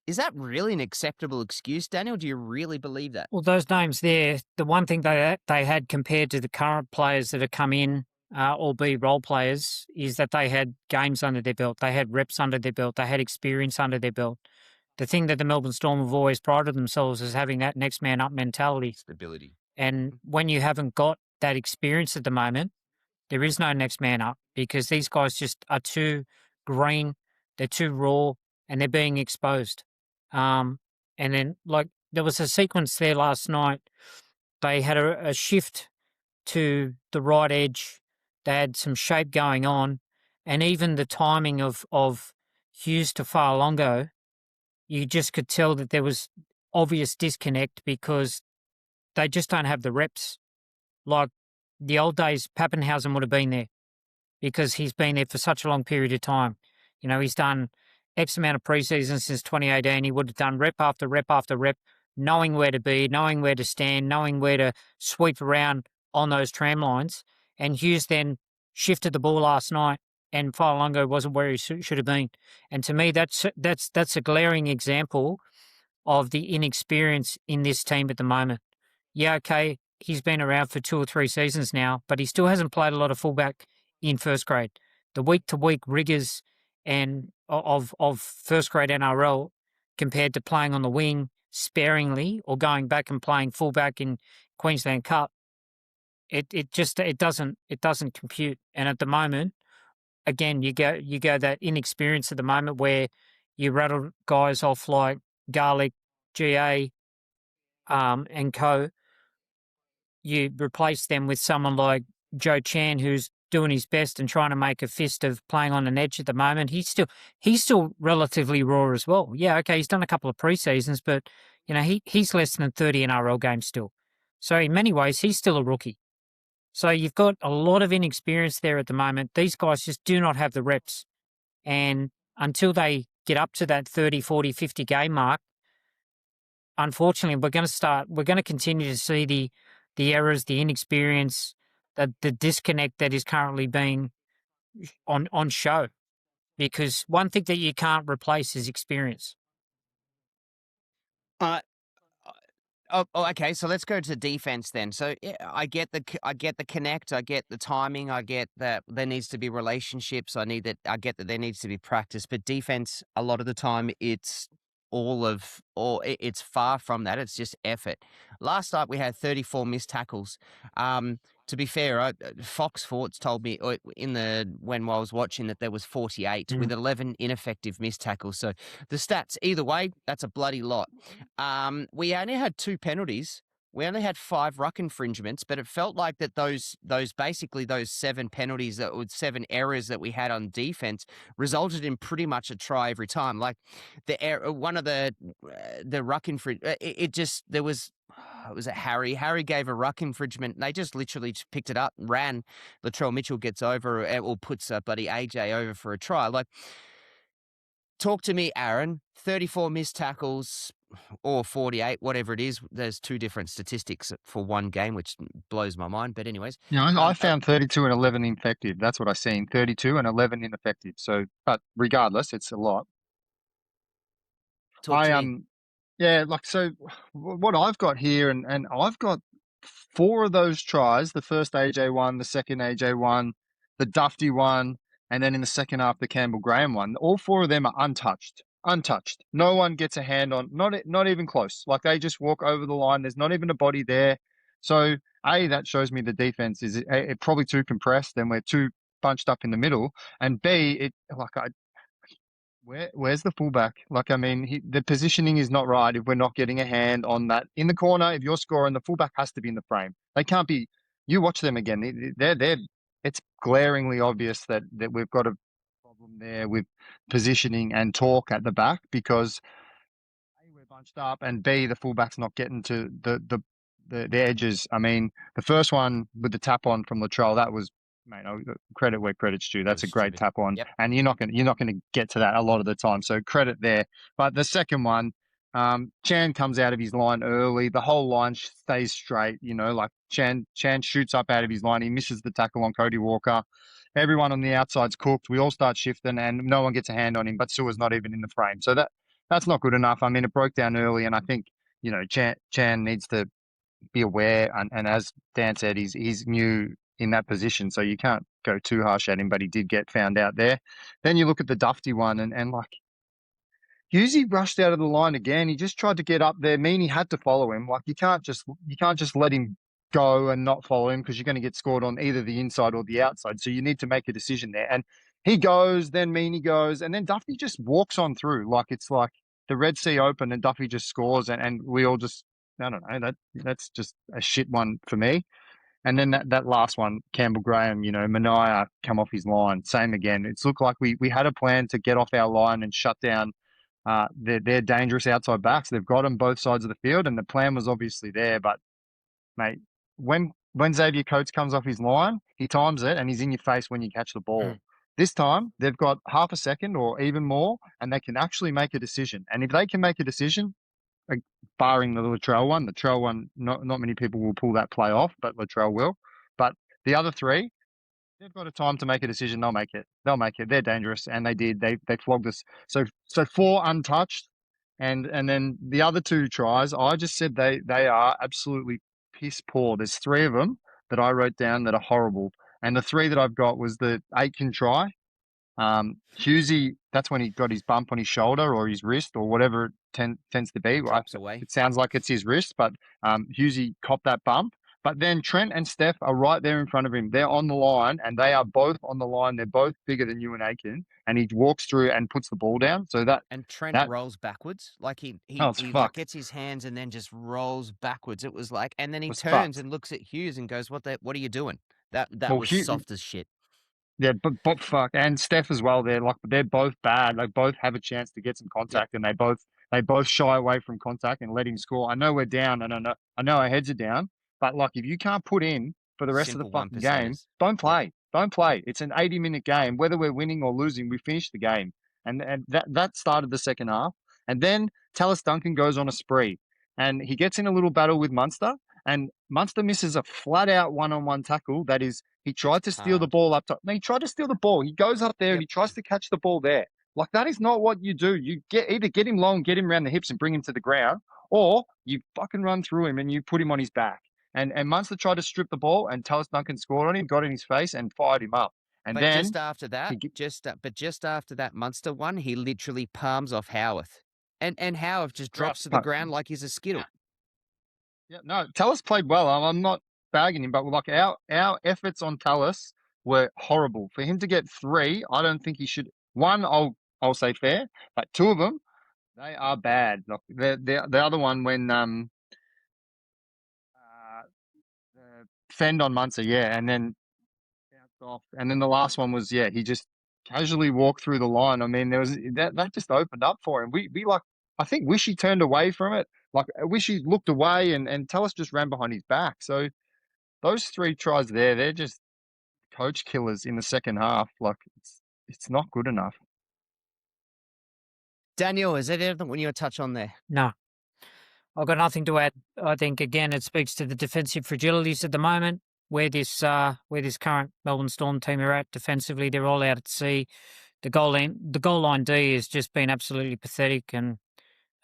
Speaker 1: is that really an acceptable excuse, Daniel? Do you really believe that?
Speaker 2: Well, those names there, the one thing they had compared to the current players that have come in, or be role players, is that they had games under their belt. They had reps under their belt. They had experience under their belt. The thing that the Melbourne Storm have always prided themselves is having that next man up mentality.
Speaker 1: Stability.
Speaker 2: And when you haven't got that experience at the moment, there is no next man up, because these guys just are too green, they're too raw, and they're being exposed. And then, like, there was a sequence there last night. They had a shift to the right edge. They had some shape going on, and even the timing of Hughes to Farlongo, you just could tell that there was obvious disconnect, because they just don't have the reps. Like, the old days, Pappenhausen would have been there, because he's been there for such a long period of time. He's done X amount of preseasons since 2018. He would have done rep after rep after rep, knowing where to be, knowing where to stand, knowing where to sweep around on those tram lines. And Hughes then shifted the ball last night, and Farlongo wasn't where he should have been. And to me, that's a glaring example of the inexperience in this team at the moment. Yeah, okay, he's been around for 2 or 3 seasons now, but he still hasn't played a lot of fullback in first grade. The week-to-week rigors and of first grade NRL compared to playing on the wing sparingly or going back and playing fullback in Queensland Cup, it doesn't compute. And at the moment, again, you go that inexperience at the moment where you rattle guys off like Garlic, GA, and co. You replace them with someone like Joe Chan, who's doing his best and trying to make a fist of playing on an edge at the moment. He's still relatively raw as well. Yeah, okay, he's done a couple of pre-seasons, but he's less than 30 NRL games still. So in many ways, he's still a rookie. So you've got a lot of inexperience there at the moment. These guys just do not have the reps. And until they get up to that 30, 40, 50 game mark, unfortunately, we're going to continue to see the errors, the inexperience, the disconnect that is currently being on show. Because one thing that you can't replace is experience.
Speaker 1: Okay. So let's go to defense then. So yeah, I get the connect. I get the timing. I get that there needs to be relationships. I get that there needs to be practice. But defense, a lot of the time, it's it's far from that. It's just effort. Last night we had 34 missed tackles. To be fair, Fox Sports told me when I was watching that there was 48 with 11 ineffective missed tackles. So the stats, either way, that's a bloody lot. We only had 2 penalties. We only had 5 ruck infringements, but it felt like that those 7 penalties, 7 errors that we had on defense resulted in pretty much a try every time. Like one of the ruck infringement, there was. Was it Harry? Harry gave a ruck infringement. And they just literally picked it up and ran. Latrell Mitchell gets over or puts buddy AJ over for a try. Like, talk to me, Aaron. 34 missed tackles or 48, whatever it is. There's 2 different statistics for one game, which blows my mind. But anyways.
Speaker 3: I found 32 and 11 ineffective. That's what I seen. 32 and 11 ineffective. So, but regardless, it's a lot.
Speaker 1: Talk to me.
Speaker 3: Yeah, so what I've got here, and I've got 4 of those tries, the first AJ one, the second AJ one, the Dufty one, and then in the second half, the Campbell Graham one. All 4 of them are untouched. Untouched. No one gets a hand on, not even close. Like, they just walk over the line. There's not even a body there. So, A, that shows me the defense is probably too compressed and we're too bunched up in the middle. And B, where's the fullback? Like, I mean, the positioning is not right if we're not getting a hand on that. In the corner, if you're scoring, the fullback has to be in the frame. They can't be. You watch them again. It's glaringly obvious that we've got a problem there with positioning and talk at the back because A, we're bunched up, and B, the fullback's not getting to the edges. I mean, the first one with the tap on from Latrell, that was, mate, credit where credit's due. That's a great tap on,
Speaker 1: yep.
Speaker 3: And you're not going to get to that a lot of the time. So credit there. But the second one, Chan comes out of his line early. The whole line stays straight. Like Chan shoots up out of his line. He misses the tackle on Cody Walker. Everyone on the outside's cooked. We all start shifting, and no one gets a hand on him. But Sua's not even in the frame. So that's not good enough. I mean, it broke down early, and I think Chan needs to be aware. And as Dan said, he's new in that position, so you can't go too harsh at him, but he did get found out there. Then you look at the Dufty one, and like, Husey rushed out of the line again. He just tried to get up there. Meany had to follow him. Like, you can't just let him go and not follow him because you're going to get scored on either the inside or the outside. So you need to make a decision there. And he goes, then Meany goes, and then Duffy just walks on through. Like, it's like the Red Sea open and Duffy just scores, and we all just, I don't know, that's just a shit one for me. And then that last one, Campbell Graham, Mania come off his line. Same again. It's looked like we had a plan to get off our line and shut down their dangerous outside backs. They've got them both sides of the field, and the plan was obviously there. But, mate, when Xavier Coates comes off his line, he times it, and he's in your face when you catch the ball. This time, they've got half a second or even more, and they can actually make a decision. And if they can make a decision, barring the Latrell one, not many people will pull that play off, but Latrell will. But the other 3, they've got a time to make a decision. They'll make it. They're dangerous, and they did. They flogged us. So 4 untouched, and then the other 2 tries, I just said they are absolutely piss poor. There's 3 of them that I wrote down that are horrible. And the 3 that I've got was the Aitken try. Husey, that's when he got his bump on his shoulder or his wrist or whatever it tends to be.
Speaker 1: Drops away.
Speaker 3: It sounds like it's his wrist, but Husey copped that bump. But then Trent and Steph are right there in front of him. They're on the line, and they are both on the line. They're both bigger than you and Aiken, and he walks through and puts the ball down. So
Speaker 1: And Trent
Speaker 3: that
Speaker 1: rolls backwards, like he
Speaker 3: oh, it's
Speaker 1: like
Speaker 3: fucked.
Speaker 1: gets his hands and then just rolls backwards. It was like, and then he
Speaker 3: Was
Speaker 1: turns
Speaker 3: fucked.
Speaker 1: and looks at Hughes and goes, "What are you doing?" That
Speaker 3: Well,
Speaker 1: was soft as shit.
Speaker 3: yeah, but fuck, and Steph as well. They're both bad. They both have a chance to get some contact, and they both shy away from contact and let him score. I know we're down, and I know our heads are down. But like, if you can't put in for the rest of the
Speaker 1: Simple one
Speaker 3: fucking game,
Speaker 1: percenters.
Speaker 3: don't
Speaker 1: Yep.
Speaker 3: play. Don't play. It's an 80-minute game. Whether we're winning or losing, we finish the game, and that started the second half. And then Tallis Duncan goes on a spree, and he gets in a little battle with Munster, and Munster misses a flat out one-on-one tackle. That is, he tried to steal the
Speaker 1: Hard.
Speaker 3: ball up top. No, he tried to steal the ball. He goes up there and
Speaker 1: Yep.
Speaker 3: he tries to catch the ball there. Like, that is not what you do. You either get him long, get him around the hips and bring him to the ground, or you fucking run through him and you put him on his back. And Munster tried to strip the ball, and Tallis Duncan scored on him, got in his face and fired him up. And
Speaker 1: But
Speaker 3: then
Speaker 1: just after that, just after that Munster one, he literally palms off Howarth, and Howarth just drops to the ground like he's a skittle.
Speaker 3: Yeah, no, Tallis played well. I'm not bagging him, but like our efforts on Tallis were horrible. For him to get 3, I don't think he should. One, I'll say fair, but 2 of them, they are bad. Like the other one when fend on Munster, yeah, and then bounced off, and then the last one was he just casually walked through the line. I mean, there was that just opened up for him. We like, I think Wishy turned away from it. Like, Wishy looked away, and Tallis just ran behind his back. So those 3 tries there, they're just coach killers in the second half. Like, it's not good enough.
Speaker 1: Daniel, is there anything when you touch on there?
Speaker 2: No, I've got nothing to add. I think again it speaks to the defensive fragilities at the moment. Where this current Melbourne Storm team are at defensively, they're all out at sea. The goal line D has just been absolutely pathetic, and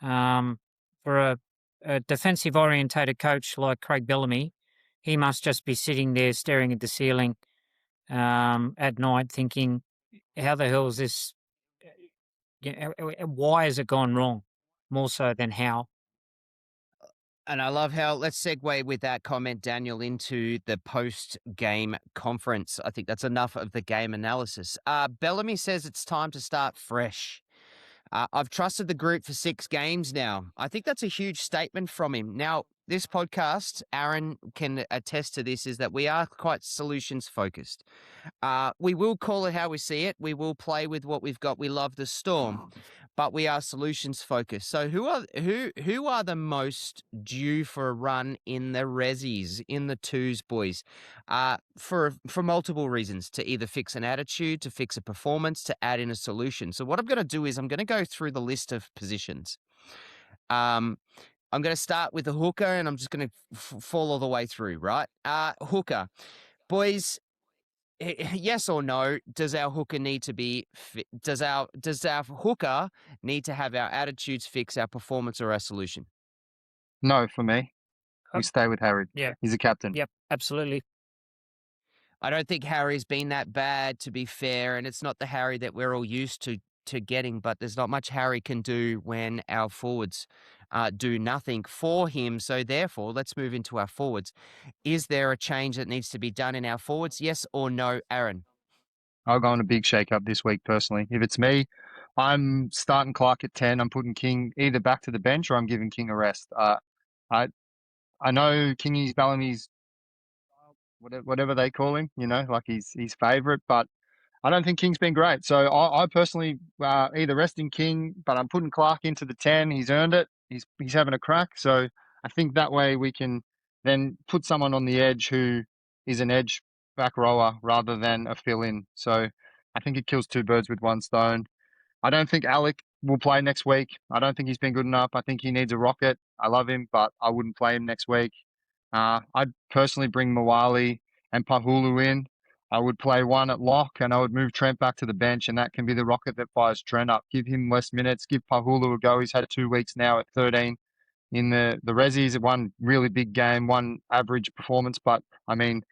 Speaker 2: for a defensive orientated coach like Craig Bellamy, he must just be sitting there staring at the ceiling at night, thinking, "How the hell is this? Why has it gone wrong?" More so than how.
Speaker 1: And I love how, let's segue with that comment, Daniel, into the post-game conference. I think that's enough of the game analysis. Bellamy says it's time to start fresh. I've trusted the group for 6 games now. I think that's a huge statement from him. Now, this podcast, Aaron can attest to this, is that we are quite solutions focused. We will call it how we see it. We will play with what we've got. We love the Storm, but we are solutions focused. So who are the most due for a run in the resis, in the twos, boys? For multiple reasons, to either fix an attitude, to fix a performance, to add in a solution. So what I'm going to do is I'm going to go through the list of positions. I'm going to start with the hooker, and I'm just going to fall all the way through, right? Hooker. Boys, yes or no, does our hooker need to be does our hooker need to have our attitudes fix, our performance, or our solution?
Speaker 3: No, for me. We stay with Harry.
Speaker 2: Yeah.
Speaker 3: He's a captain.
Speaker 2: Yep, absolutely.
Speaker 1: I don't think Harry's been that bad, to be fair, and it's not the Harry that we're all used to getting, but there's not much Harry can do when our forwards do nothing for him. So therefore, let's move into our forwards. Is there a change that needs to be done in our forwards? Yes or no, Aaron?
Speaker 3: I'll go on a big shake-up this week, personally. If it's me, I'm starting Clark at 10. I'm putting King either back to the bench or I'm giving King a rest. I know Kingy's Bellamy's whatever they call him, like he's favourite, but I don't think King's been great. So I personally either resting King, but I'm putting Clark into the 10. He's earned it. He's having a crack. So I think that way we can then put someone on the edge who is an edge back rower rather than a fill-in. So I think it kills 2 birds with 1 stone. I don't think Alec will play next week. I don't think he's been good enough. I think he needs a rocket. I love him, but I wouldn't play him next week. I'd personally bring Mawali and Pahulu in. I would play one at lock and I would move Trent back to the bench, and that can be the rocket that fires Trent up. Give him less minutes. Give Pahulu a go. He's had 2 weeks now at 13 in the resis. One really big game, one average performance, but I mean,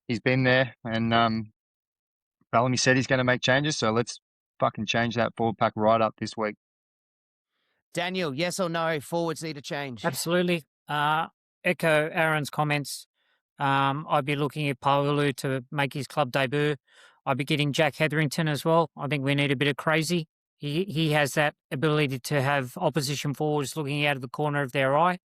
Speaker 3: he's been there, and Bellamy said he's going to make changes. So let's fucking change that forward pack right up this week.
Speaker 1: Daniel, yes or no? Forwards need a change.
Speaker 2: Absolutely. Echo Aaron's comments. I'd be looking at Paulu to make his club debut. I'd be getting Jack Hetherington as well. I think we need a bit of crazy. He has that ability to have opposition forwards looking out of the corner of their eye.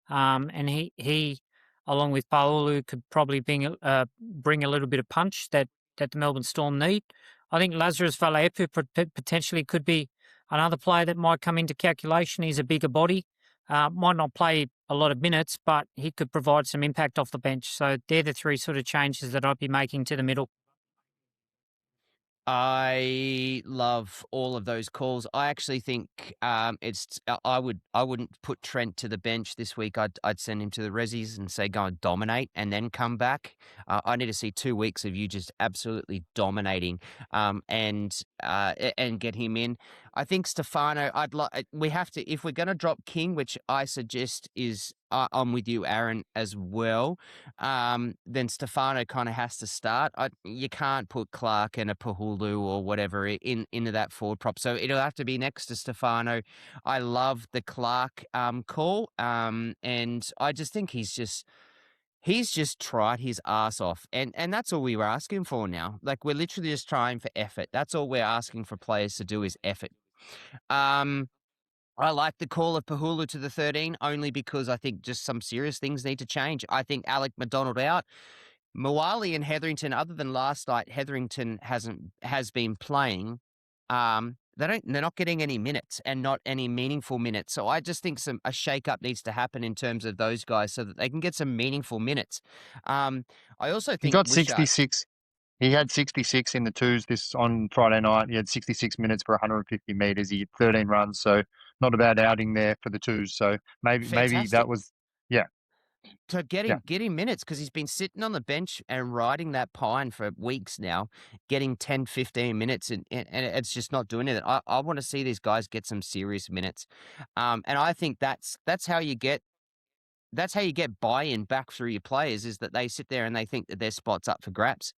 Speaker 2: And he, along with Paulu, could probably bring a little bit of punch that the Melbourne Storm need. I think Lazarus Valleapu potentially could be another player that might come into calculation. He's a bigger body, might not play a lot of minutes, but he could provide some impact off the bench. So they're the three sort of changes that I'd be making to the middle.
Speaker 1: I love all of those calls. I actually think I wouldn't put Trent to the bench this week. I'd send him to the resis and say go and dominate and then come back. I need to see 2 weeks of you just absolutely dominating, and get him in. I think Stefano. We have to, if we're going to drop King, which I suggest is. I'm with you, Aaron, as well. Then Stefano kind of has to start. You can't put Clark and a Pahulu or whatever into that forward prop. So it'll have to be next to Stefano. I love the Clark call, and I just think he's just tried his ass off, and that's all we were asking for now. Like, we're literally just trying for effort. That's all we're asking for players to do is effort. I like the call of Pahulu to the 13 only because I think just some serious things need to change. I think Alec McDonald out. Moali and Hetherington, other than last night, Hetherington has been playing. They're not getting any minutes and not any meaningful minutes. So I just think a shake-up needs to happen in terms of those guys so that they can get some meaningful minutes. I also think
Speaker 3: He got
Speaker 1: Wishart,
Speaker 3: 66. He had 66 in the twos on Friday night. He had 66 minutes for 150 meters. He had 13 runs, so not a bad outing there for the twos. So maybe that
Speaker 1: fantastic.
Speaker 3: was, yeah.
Speaker 1: To get him minutes because he's been sitting on the bench and riding that pine for weeks now, getting 10, 15 minutes, and it's just not doing it. I want to see these guys get some serious minutes. And I think that's how you get buy-in back through your players, is that they sit there and they think that their spot's up for grabs.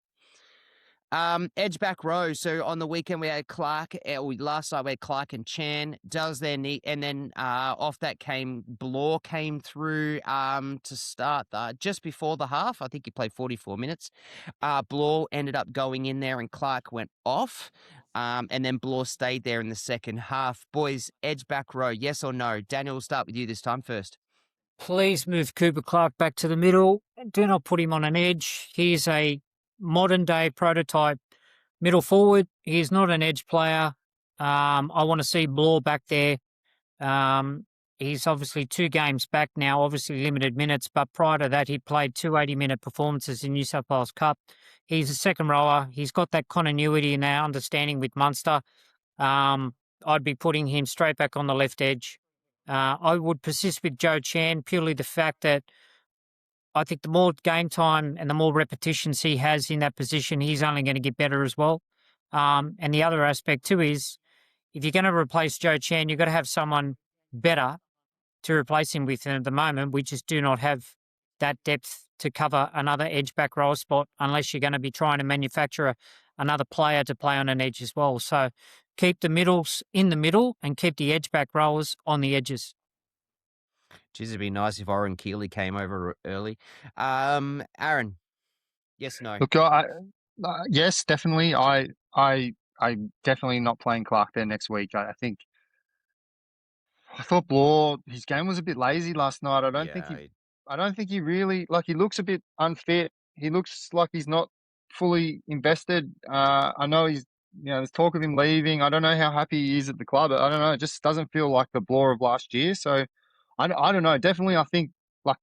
Speaker 1: Edge back row. So on the weekend we had Clark. Last night we had Clark and Chan. Does their need, and then off that came Blore came through to start just before the half. I think he played 44 minutes. Blore ended up going in there, and Clark went off. And then Blore stayed there in the second half. Boys, edge back row, yes or no? Daniel, we'll start with you this time first.
Speaker 2: Please move Cooper Clark back to the middle. Do not put him on an edge. He's a modern day prototype middle forward. He's not an edge player. I want to see Blore back there. He's obviously 2 games back now, obviously limited minutes, but prior to that, he played 2 80-minute performances in New South Wales Cup. He's a second rower. He's got that continuity and that understanding with Munster. I'd be putting him straight back on the left edge. I would persist with Joe Chan, purely the fact that I think the more game time and the more repetitions he has in that position, he's only going to get better as well. And the other aspect too is, if you're going to replace Joe Chan, you've got to have someone better to replace him with. And at the moment, we just do not have that depth to cover another edge back row spot unless you're going to be trying to manufacture another player to play on an edge as well. So keep the middles in the middle and keep the edge back rowers on the edges.
Speaker 1: Geez, it'd be nice if Oren Keeley came over early. Aaron, yes, no?
Speaker 3: Look, yes, definitely. I'm definitely not playing Clark there next week. I think I thought Blore, his game was a bit lazy last night. I don't think he really, like, he looks a bit unfit. He looks like he's not fully invested. I know there's talk of him leaving. I don't know how happy he is at the club. I don't know. It just doesn't feel like the Blore of last year. So I don't know. Definitely, I think, like,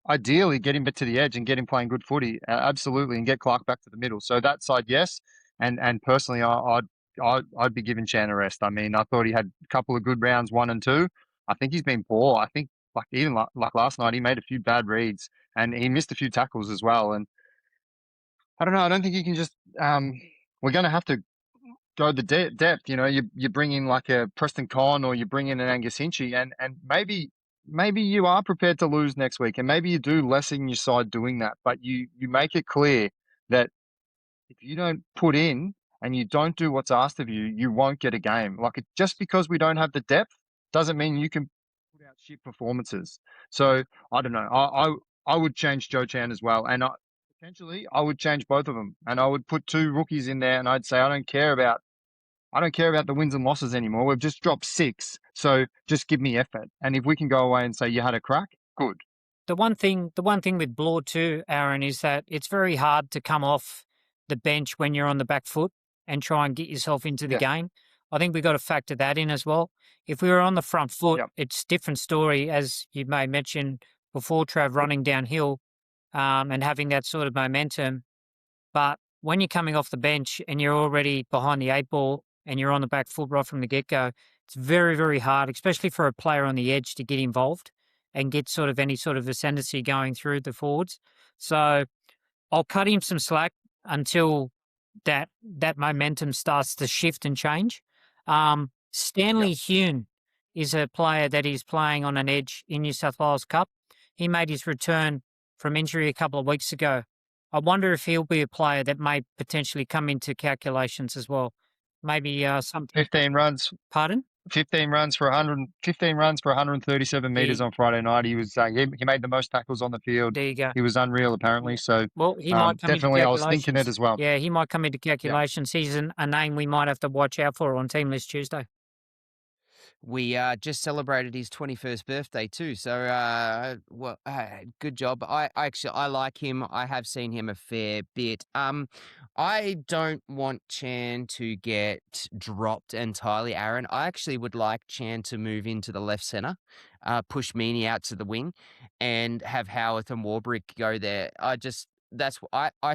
Speaker 3: ideally get him to the edge and get him playing good footy. Absolutely. And get Clark back to the middle. So that side, yes. And personally, I'd be giving Chan a rest. I mean, I thought he had a couple of good rounds, 1 and 2. I think he's been poor. I think, like, even like last night, he made a few bad reads and he missed a few tackles as well. And I don't know. I don't think you can just. We're going to have to go the depth. You bring in like a Preston Conn or you bring in an Angus Hinchy, and maybe you are prepared to lose next week, and maybe you do lessen your side doing that, but you make it clear that if you don't put in and you don't do what's asked of you, you won't get a game. Just because we don't have the depth doesn't mean you can put out shit performances. So I don't know. I would change Joe Chan as well, and potentially I would change both of them, and I would put two rookies in there, and I'd say I don't care about the wins and losses anymore. We've just dropped 6, so just give me effort. And if we can go away and say you had a crack, good.
Speaker 2: The one thing with Blore too, Aaron, is that it's very hard to come off the bench when you're on the back foot and try and get yourself into the
Speaker 3: Yeah.
Speaker 2: game. I think we've got to factor that in as well. If we were on the front foot,
Speaker 3: Yep.
Speaker 2: it's a different story, as you may mention before, Trav, running downhill and having that sort of momentum. But when you're coming off the bench and you're already behind the 8 ball and you're on the back foot right from the get-go, it's very, very hard, especially for a player on the edge, to get involved and get sort of any sort of ascendancy going through the forwards. So I'll cut him some slack until that momentum starts to shift and change. Stanley Hune is a player that is playing on an edge in New South Wales Cup. He made his return from injury a couple of weeks ago. I wonder if he'll be a player that may potentially come into calculations as well. Maybe something.
Speaker 3: 15 runs.
Speaker 2: Pardon?
Speaker 3: 15 runs for 137 meters on Friday night. He was he made the most tackles on the field.
Speaker 2: There you go.
Speaker 3: He was unreal apparently. So
Speaker 2: well, he might come
Speaker 3: definitely
Speaker 2: into
Speaker 3: I was thinking it as well.
Speaker 2: Yeah, he might come into calculations. He's a name we might have to watch out for on Team List Tuesday.
Speaker 1: We just celebrated his 21st birthday too, so good job. I like him. I have seen him a fair bit. I don't want Chan to get dropped entirely, Aaron. I actually would like Chan to move into the left centre, push Meaney out to the wing, and have Howarth and Warbrick go there. I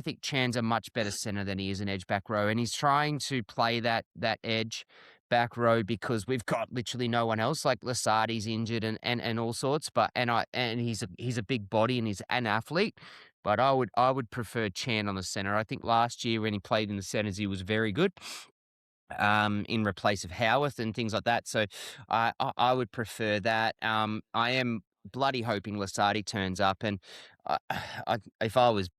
Speaker 1: think Chan's a much better centre than he is an edge back row, and he's trying to play that edge back row because we've got literally no one else. Like Lasardi's injured and all sorts, and he's a big body and he's an athlete. But I would prefer Chan on the center. I think last year when he played in the centers, he was very good. In replace of Howarth and things like that. So I would prefer that. I am bloody hoping Lasardi turns up, and if I was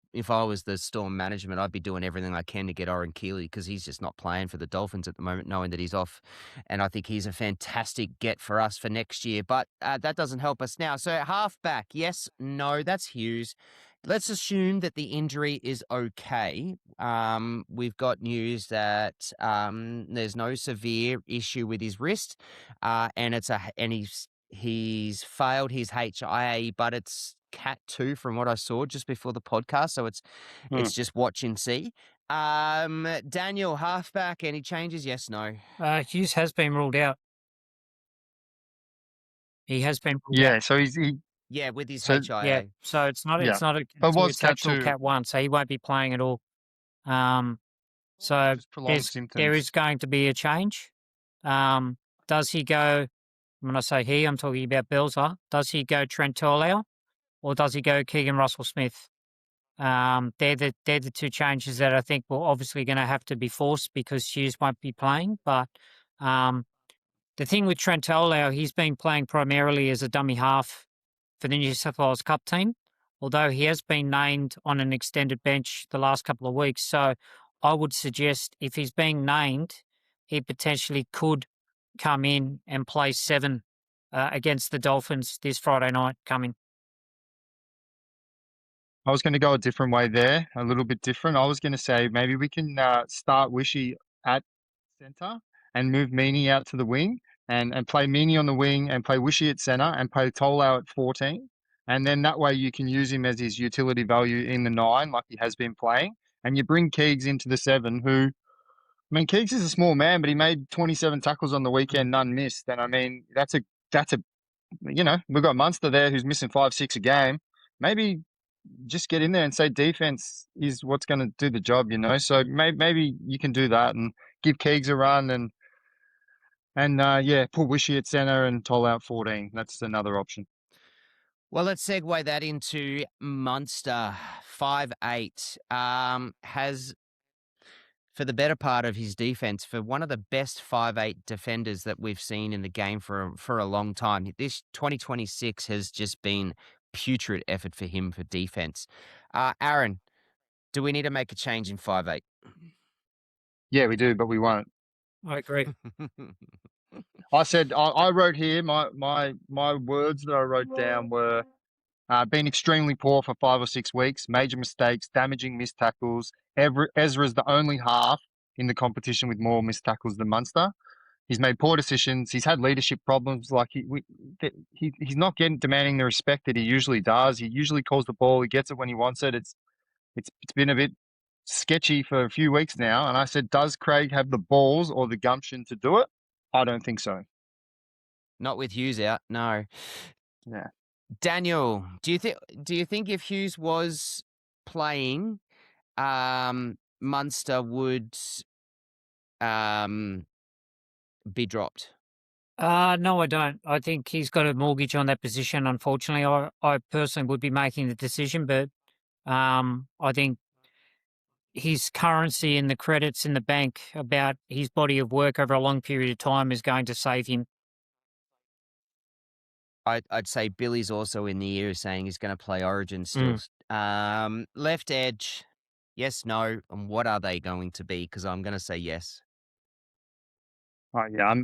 Speaker 1: the Storm management, I'd be doing everything I can to get Oren Keeley, because he's just not playing for the Dolphins at the moment, knowing that he's off. And I think he's a fantastic get for us for next year. But that doesn't help us now. So halfback, yes, no, that's Hughes. Let's assume that the injury is okay. We've got news that there's no severe issue with his wrist, and he's failed his HIA, but it's Cat 2 from what I saw just before the podcast, so it's just watch and see. Daniel, halfback, any changes? Yes, no?
Speaker 2: Hughes has been ruled out. He has been ruled out.
Speaker 3: So
Speaker 1: with his HIA.
Speaker 2: Yeah, so it's not a
Speaker 3: but was
Speaker 2: it's actual Cat 1, so he won't be playing at all. So there is going to be a change. Does he go, when I say he, I'm talking about Belzer, does he go Trent Torlau or does he go Keegan Russell-Smith? They're the two changes that I think we're obviously going to have to be forced because Hughes won't be playing. But the thing with Trent Torlau, he's been playing primarily as a dummy half for the New South Wales Cup team, although he has been named on an extended bench the last couple of weeks. So I would suggest if he's being named, he potentially could come in and play 7 against the Dolphins this Friday night coming.
Speaker 3: I was going to go a different way there, a little bit different. I was going to say maybe we can start Wishy at centre and move Meaney out to the wing and play Meaney on the wing and play Wishy at centre and play Tolau at 14. And then that way you can use him as his utility value in the 9 like he has been playing. And you bring Keegs into the 7 who, Keegs is a small man, but he made 27 tackles on the weekend, none missed. And that's a we've got Munster there who's missing 5-6 a game. Maybe just get in there and say defense is what's going to do the job, So maybe you can do that and give Keegs a run and put Wishy at centre and Toll out 14. That's another option.
Speaker 1: Well, let's segue that into Munster. 5'8", has, for the better part of his defense, for one of the best 5'8" defenders that we've seen in the game for a long time. This 2026 has just been putrid effort for him for defense. Aaron, Do we need to make a change in 5'8"?
Speaker 3: Yeah, we do, but we won't.
Speaker 2: I agree.
Speaker 3: I said I wrote here my words that I wrote down were been extremely poor for 5 or 6 weeks, major mistakes, damaging missed tackles. Ezra's the only half in the competition with more missed tackles than Munster. He's made poor decisions. He's had leadership problems. Like he's not getting demanding the respect that he usually does. He usually calls the ball. He gets it when he wants it. It's been a bit sketchy for a few weeks now. And I said, does Craig have the balls or the gumption to do it? I don't think so.
Speaker 1: Not with Hughes out, no.
Speaker 3: Yeah.
Speaker 1: Daniel, do you think if Hughes was playing, Munster would be dropped?
Speaker 2: No, I don't. I think he's got a mortgage on that position. Unfortunately, I personally would be making the decision, but I think his currency and the credits in the bank about his body of work over a long period of time is going to save him.
Speaker 1: I'd say Billy's also in the ear saying he's going to play Origin still. Left edge, yes, no, and what are they going to be? Because I'm going to say yes.
Speaker 3: Yeah,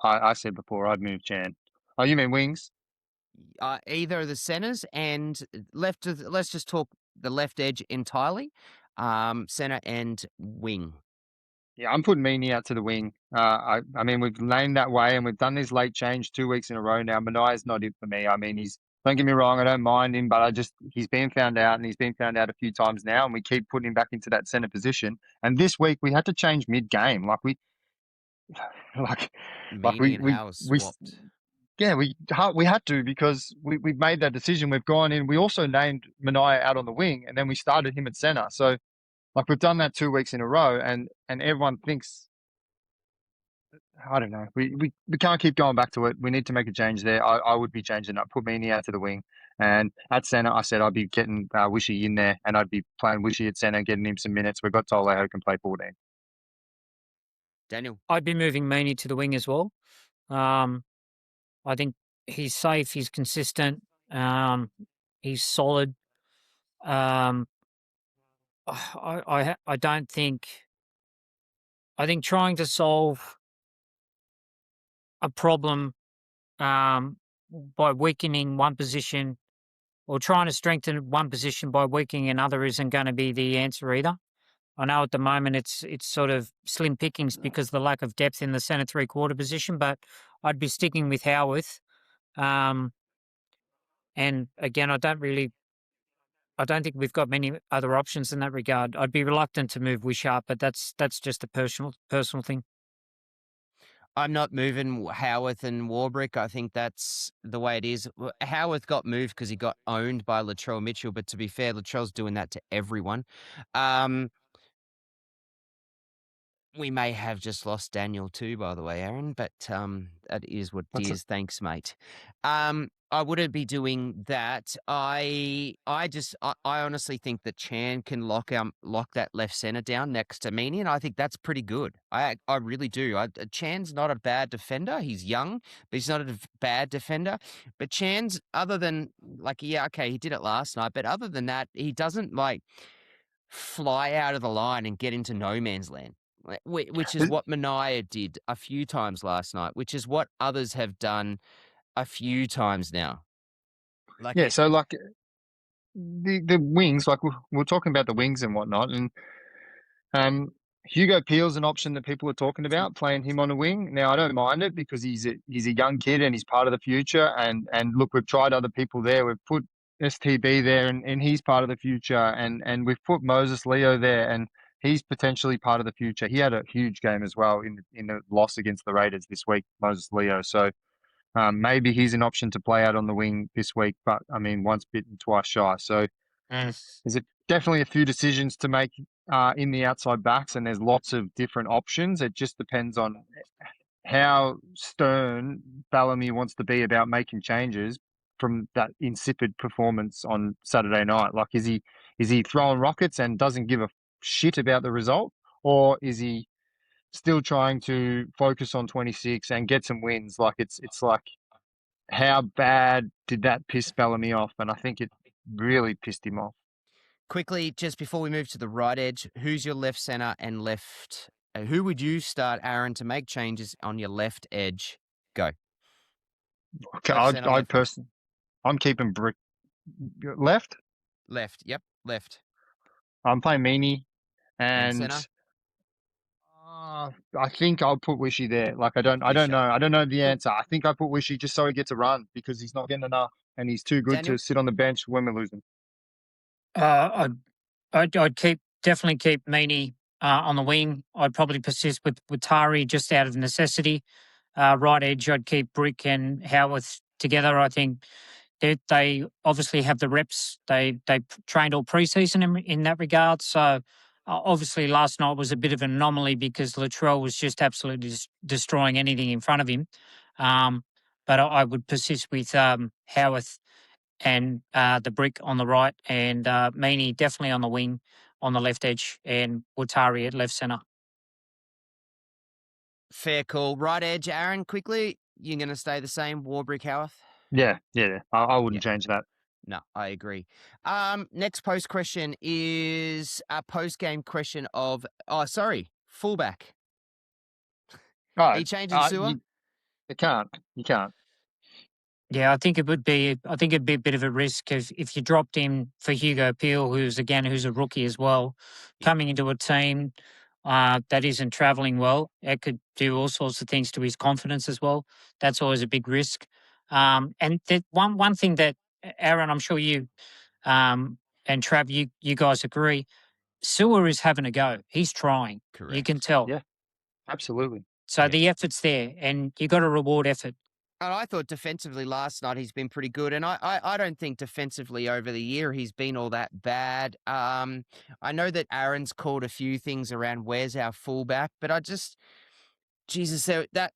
Speaker 3: I said before I'd move Chan. Oh, you mean wings?
Speaker 1: Either of the centers and left. Let's just talk the left edge entirely. Center and wing.
Speaker 3: Yeah, I'm putting Meany out to the wing. I mean, we've named that way and we've done this late change 2 weeks in a row now. Mania's not it for me. I mean, don't get me wrong, I don't mind him, but he's been found out and he's been found out a few times now and we keep putting him back into that center position. And this week we had to change mid-game.
Speaker 1: Meany and Howe swapped.
Speaker 3: Yeah, we had to because we've made that decision. We've gone in. We also named Mania out on the wing and then we started him at center. So we've done that 2 weeks in a row and everyone thinks, I don't know. We can't keep going back to it. We need to make a change there. I would be changing up. Put Meany out to the wing. And at centre, I said I'd be getting Wishy in there and I'd be playing Wishy at centre, getting him some minutes. We've got Tole who can play 14.
Speaker 1: Daniel?
Speaker 2: I'd be moving Meany to the wing as well. I think he's safe. He's consistent. He's solid. I don't think. I think trying to solve a problem by weakening one position or trying to strengthen one position by weakening another isn't going to be the answer either. I know at the moment it's sort of slim pickings because of the lack of depth in the centre three-quarter position, but I'd be sticking with Howarth. And again, I don't think we've got many other options in that regard. I'd be reluctant to move Wishart, but that's just a personal thing.
Speaker 1: I'm not moving Howarth and Warbrick. I think that's the way it is. Howarth got moved because he got owned by Latrell Mitchell, but to be fair, Latrell's doing that to everyone. We may have just lost Daniel too, by the way, Aaron, but that is what it is. Thanks, mate. I wouldn't be doing that. I honestly think that Chan can lock that left center down next to Meany, and I think that's pretty good. I really do. Chan's not a bad defender. He's young, but he's not a bad defender. But Chan's, other than he did it last night, but other than that, he doesn't fly out of the line and get into no man's land. Which is what Mania did a few times last night, which is what others have done a few times now.
Speaker 3: The wings, we're talking about the wings and whatnot, and Hugo Peel's an option that people are talking about, playing him on a wing. Now, I don't mind it because he's a young kid and he's part of the future. And look, we've tried other people there. We've put STB there and he's part of the future. And we've put Moses Leo there and he's potentially part of the future. He had a huge game as well in the loss against the Raiders this week, Moses Leo. So maybe he's an option to play out on the wing this week. But, I mean, once bitten, twice shy. So there's definitely a few decisions to make in the outside backs, and there's lots of different options. It just depends on how stern Bellamy wants to be about making changes from that insipid performance on Saturday night. Is he throwing rockets and doesn't give a shit about the result, or is he still trying to focus on 26 and get some wins? It's how bad did that piss Bellamy off? And I think it really pissed him off.
Speaker 1: Quickly, just before we move to the right edge, who's your left center and left? Who would you start, Aaron, to make changes on your left edge? Go.
Speaker 3: Okay,
Speaker 1: Left center,
Speaker 3: I'd
Speaker 1: left wing.
Speaker 3: personally, I'm keeping Brick left.
Speaker 1: Left. Yep. Left.
Speaker 3: I'm playing Meanie,
Speaker 1: And
Speaker 3: and
Speaker 1: center.
Speaker 3: I think I'll put Wishy there. Like
Speaker 1: Wisher.
Speaker 3: I don't know the
Speaker 1: Cool.
Speaker 3: answer. I think I put Wishy just so he gets a run because he's not getting enough, and he's too good to
Speaker 1: Daniel.
Speaker 3: sit on the bench when we're losing.
Speaker 2: I'd definitely keep Meany on the wing. I'd probably persist with Tari just out of necessity. Right edge, I'd keep Brick and Howarth together. I think they obviously have the reps. They trained all preseason in that regard. So obviously last night was a bit of an anomaly because Latrell was just absolutely destroying anything in front of him. But I would persist with Howarth and the Brick on the right, and Meany definitely on the wing on the left edge, and Watari at left centre.
Speaker 1: Fair call. Right edge, Aaron, quickly. You're going to stay the same, Warbrick Howarth?
Speaker 3: Yeah. I
Speaker 1: Yeah.
Speaker 3: wouldn't change that.
Speaker 1: No, I agree. Next post question is a post game question of fullback.
Speaker 3: All
Speaker 1: Are you
Speaker 3: right.
Speaker 1: changing Sewer?
Speaker 3: You can't. You can't.
Speaker 2: Yeah, I think it'd be a bit of a risk if you dropped him for Hugo Peel, who's a rookie as well, coming into a team that isn't travelling well. It could do all sorts of things to his confidence as well. That's always a big risk. And one thing that Aaron, I'm sure you and Trav, you guys agree. Sewer is having a go. He's trying. You can
Speaker 1: Correct.
Speaker 2: tell.
Speaker 3: Yeah. Absolutely.
Speaker 2: So
Speaker 1: Yeah.
Speaker 2: the effort's there, and you got to reward effort.
Speaker 1: And I thought defensively last night he's been pretty good, and I don't think defensively over the year he's been all that bad. I know that Aaron's called a few things around where's our fullback, but Jesus, so that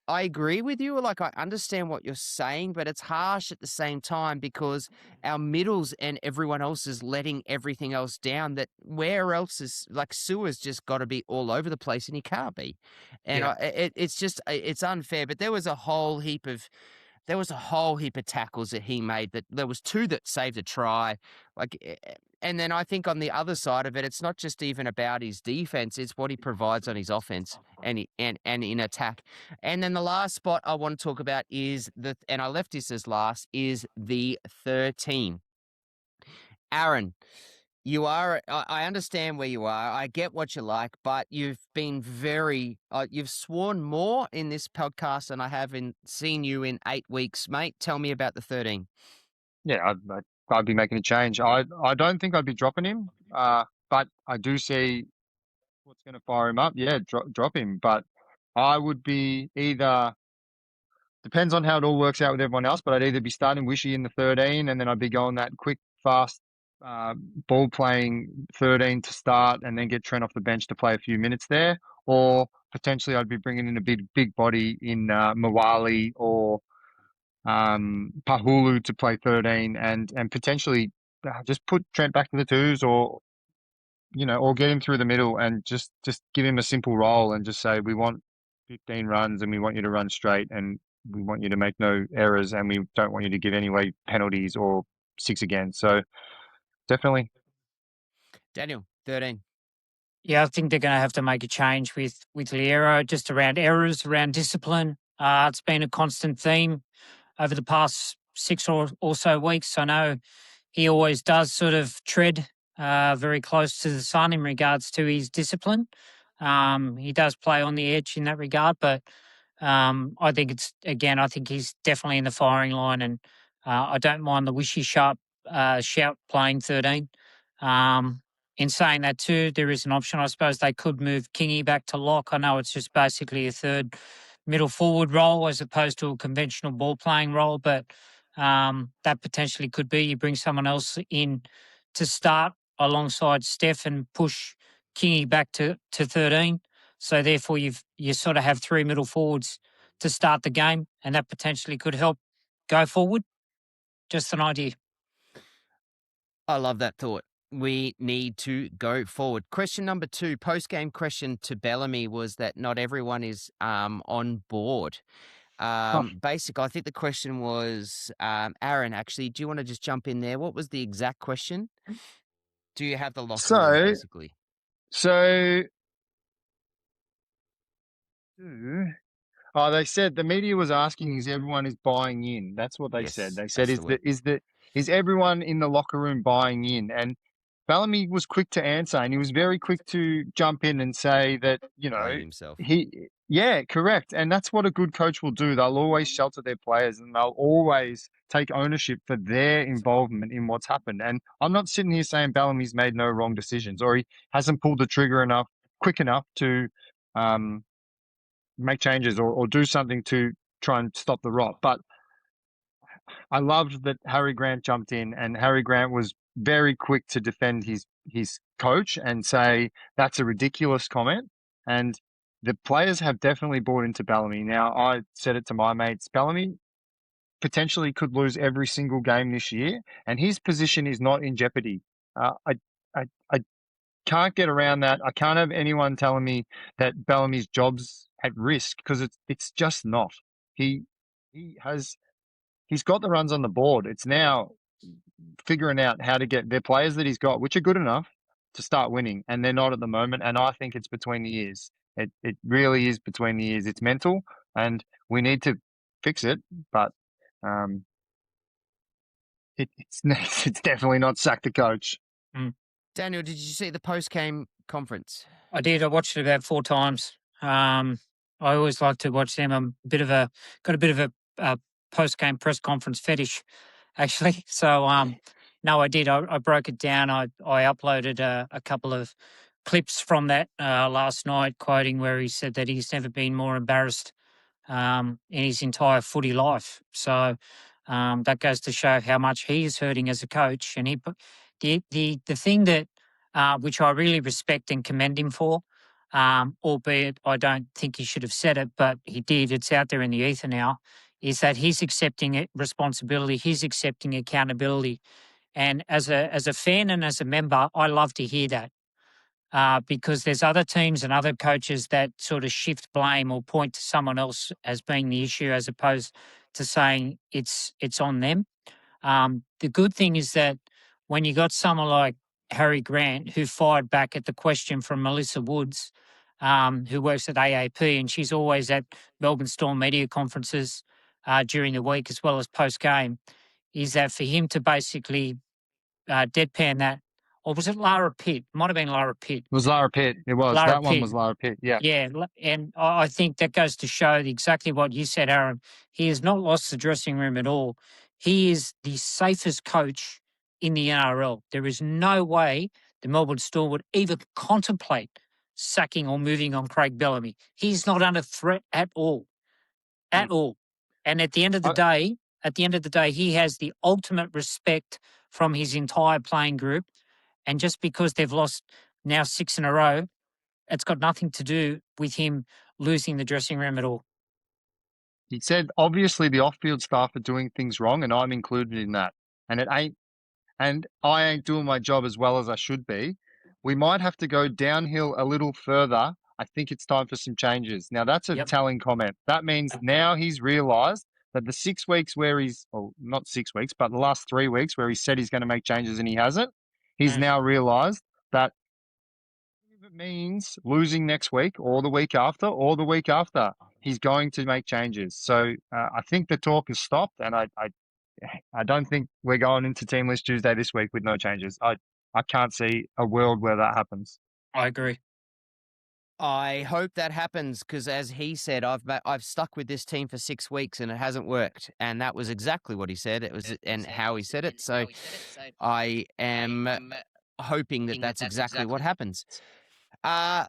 Speaker 1: I agree with you. Like, I understand what you're saying, but it's harsh at the same time because our middles and everyone else is letting everything else down. That where else is like Sewer's just got to be all over the place, and he can't be. And
Speaker 2: Yeah.
Speaker 1: it's unfair. But there was a whole heap of tackles that he made. That there was two that saved a try. And then I think on the other side of it, it's not just even about his defense; it's what he provides on his offense and in attack. And then the last spot I want to talk about is and I left this as last, is the 13. Aaron, I understand where you are. I get what you like, but you've been you've sworn more in this podcast than I have seen you in 8 weeks, mate. Tell me about the 13.
Speaker 3: Yeah, I'd be making a change. I don't think I'd be dropping him. But I do see what's going to fire him up. Yeah, drop him. But I would be either depends on how it all works out with everyone else. But I'd either be starting Wishy in the 13, and then I'd be going that quick, fast, ball playing 13 to start, and then get Trent off the bench to play a few minutes there. Or potentially I'd be bringing in a big body in Mawali or Pahulu to play 13 and potentially just put Trent back to the twos or or get him through the middle and just give him a simple role and just say we want 15 runs and we want you to run straight and we want you to make no errors and we don't want you to give any way penalties or six again. So definitely.
Speaker 1: Daniel, 13.
Speaker 2: Yeah, I think they're going to have to make a change with Liero just around errors, around discipline. It's been a constant theme over the past 6 or so weeks. I know he always does sort of tread very close to the sun in regards to his discipline. He does play on the edge in that regard, but I think I think he's definitely in the firing line, and I don't mind the wishy shout playing 13. In saying that too, there is an option. I suppose they could move Kingy back to lock. I know it's just basically a third middle forward role as opposed to a conventional ball playing role, but that potentially could be you bring someone else in to start alongside Steph and push Kingy back to 13. So therefore you sort of have three middle forwards to start the game, and that potentially could help go forward. Just an idea.
Speaker 1: I love that thought. We need to go forward. Question number 2, post-game question to Bellamy was that not everyone is on board. Basically, I think the question was, Aaron, actually, do you want to just jump in there? What was the exact question? Do you have the locker room,
Speaker 3: So,
Speaker 1: basically?
Speaker 3: so, they said the media was asking, is everyone is buying in? That's what they said.
Speaker 1: Yes,
Speaker 3: They said,
Speaker 1: that's the word.
Speaker 3: is everyone in the locker room buying in? And Bellamy was quick to answer, and he was very quick to jump in and say that,
Speaker 1: Blame himself.
Speaker 3: yeah, correct. And that's what a good coach will do. They'll always shelter their players, and they'll always take ownership for their involvement in what's happened. And I'm not sitting here saying Bellamy's made no wrong decisions, or he hasn't pulled the trigger quick enough to, make changes or do something to try and stop the rot. But I loved that Harry Grant jumped in, and Harry Grant was very quick to defend his coach and say that's a ridiculous comment. And the players have definitely bought into Bellamy. Now, I said it to my mates, Bellamy potentially could lose every single game this year, and his position is not in jeopardy. I can't get around that. I can't have anyone telling me that Bellamy's job's at risk, because it's just not. He he's got the runs on the board. It's now figuring out how to get their players that he's got, which are good enough to start winning, and they're not at the moment. And I think it's between the ears. It really is between the ears. It's mental, and we need to fix it. But um, it's it's definitely not sack the coach.
Speaker 1: Daniel, did you see the post-game conference?
Speaker 2: I did. I watched it about 4 times. I always like to watch them. I'm got a bit of a post-game press conference fetish, actually. So, no, I did. I broke it down. I uploaded a couple of clips from that last night, quoting where he said that he's never been more embarrassed in his entire footy life. So that goes to show how much he is hurting as a coach. And the thing that which I really respect and commend him for, albeit I don't think he should have said it, but he did. It's out there in the ether now. Is that he's accepting responsibility, he's accepting accountability, and as a fan and as a member, I love to hear that. Because there's other teams and other coaches that sort of shift blame or point to someone else as being the issue, as opposed to saying it's on them. The good thing is that when you got someone like Harry Grant, who fired back at the question from Melissa Woods, who works at AAP, and she's always at Melbourne Storm media conferences during the week as well as post game, is that for him to basically deadpan that, or was it Lara Pitt? Might have been Lara Pitt.
Speaker 3: It was Lara Pitt. It was.
Speaker 2: Lara
Speaker 3: That one
Speaker 2: Pitt.
Speaker 3: was Lara Pitt. Yeah.
Speaker 2: Yeah, and I think that goes to show exactly what you said, Aaron. He has not lost the dressing room at all. He is the safest coach in the NRL. There is no way the Melbourne Storm would even contemplate sacking or moving on Craig Bellamy. He's not under threat at all. At all. And at the end of the day, he has the ultimate respect from his entire playing group. And just because they've lost now 6 in a row, it's got nothing to do with him losing the dressing room at all.
Speaker 3: He said, obviously the off-field staff are doing things wrong, and I'm included in that. And I ain't doing my job as well as I should be. We might have to go downhill a little further. I think it's time for some changes. Now, that's a telling comment. That means now he's realised that the 6 weeks where not 6 weeks, but the last 3 weeks where he said he's going to make changes and he hasn't, he's now realised that if it means losing next week or the week after, he's going to make changes. So I think the talk has stopped, and I don't think we're going into Teamless Tuesday this week with no changes. I can't see a world where that happens.
Speaker 2: I agree.
Speaker 1: I hope that happens, because as he said, I've stuck with this team for 6 weeks and it hasn't worked, and that was exactly what he said. It was and how he said it. So I am hoping that that's exactly what happens. Oh,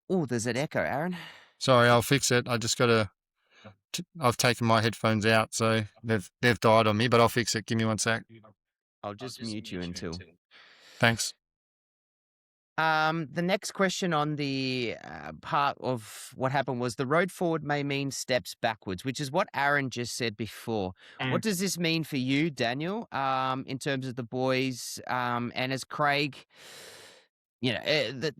Speaker 1: there's an echo, Aaron.
Speaker 3: Sorry, I'll fix it. I just got to. I've taken my headphones out, so they've died on me. But I'll fix it. Give me 1 sec.
Speaker 1: I'll just mute you until.
Speaker 3: Thanks.
Speaker 1: The next question on the part of what happened was the road forward may mean steps backwards, which is what Aaron just said before. What does this mean for you, Daniel, in terms of the boys, and as Craig, the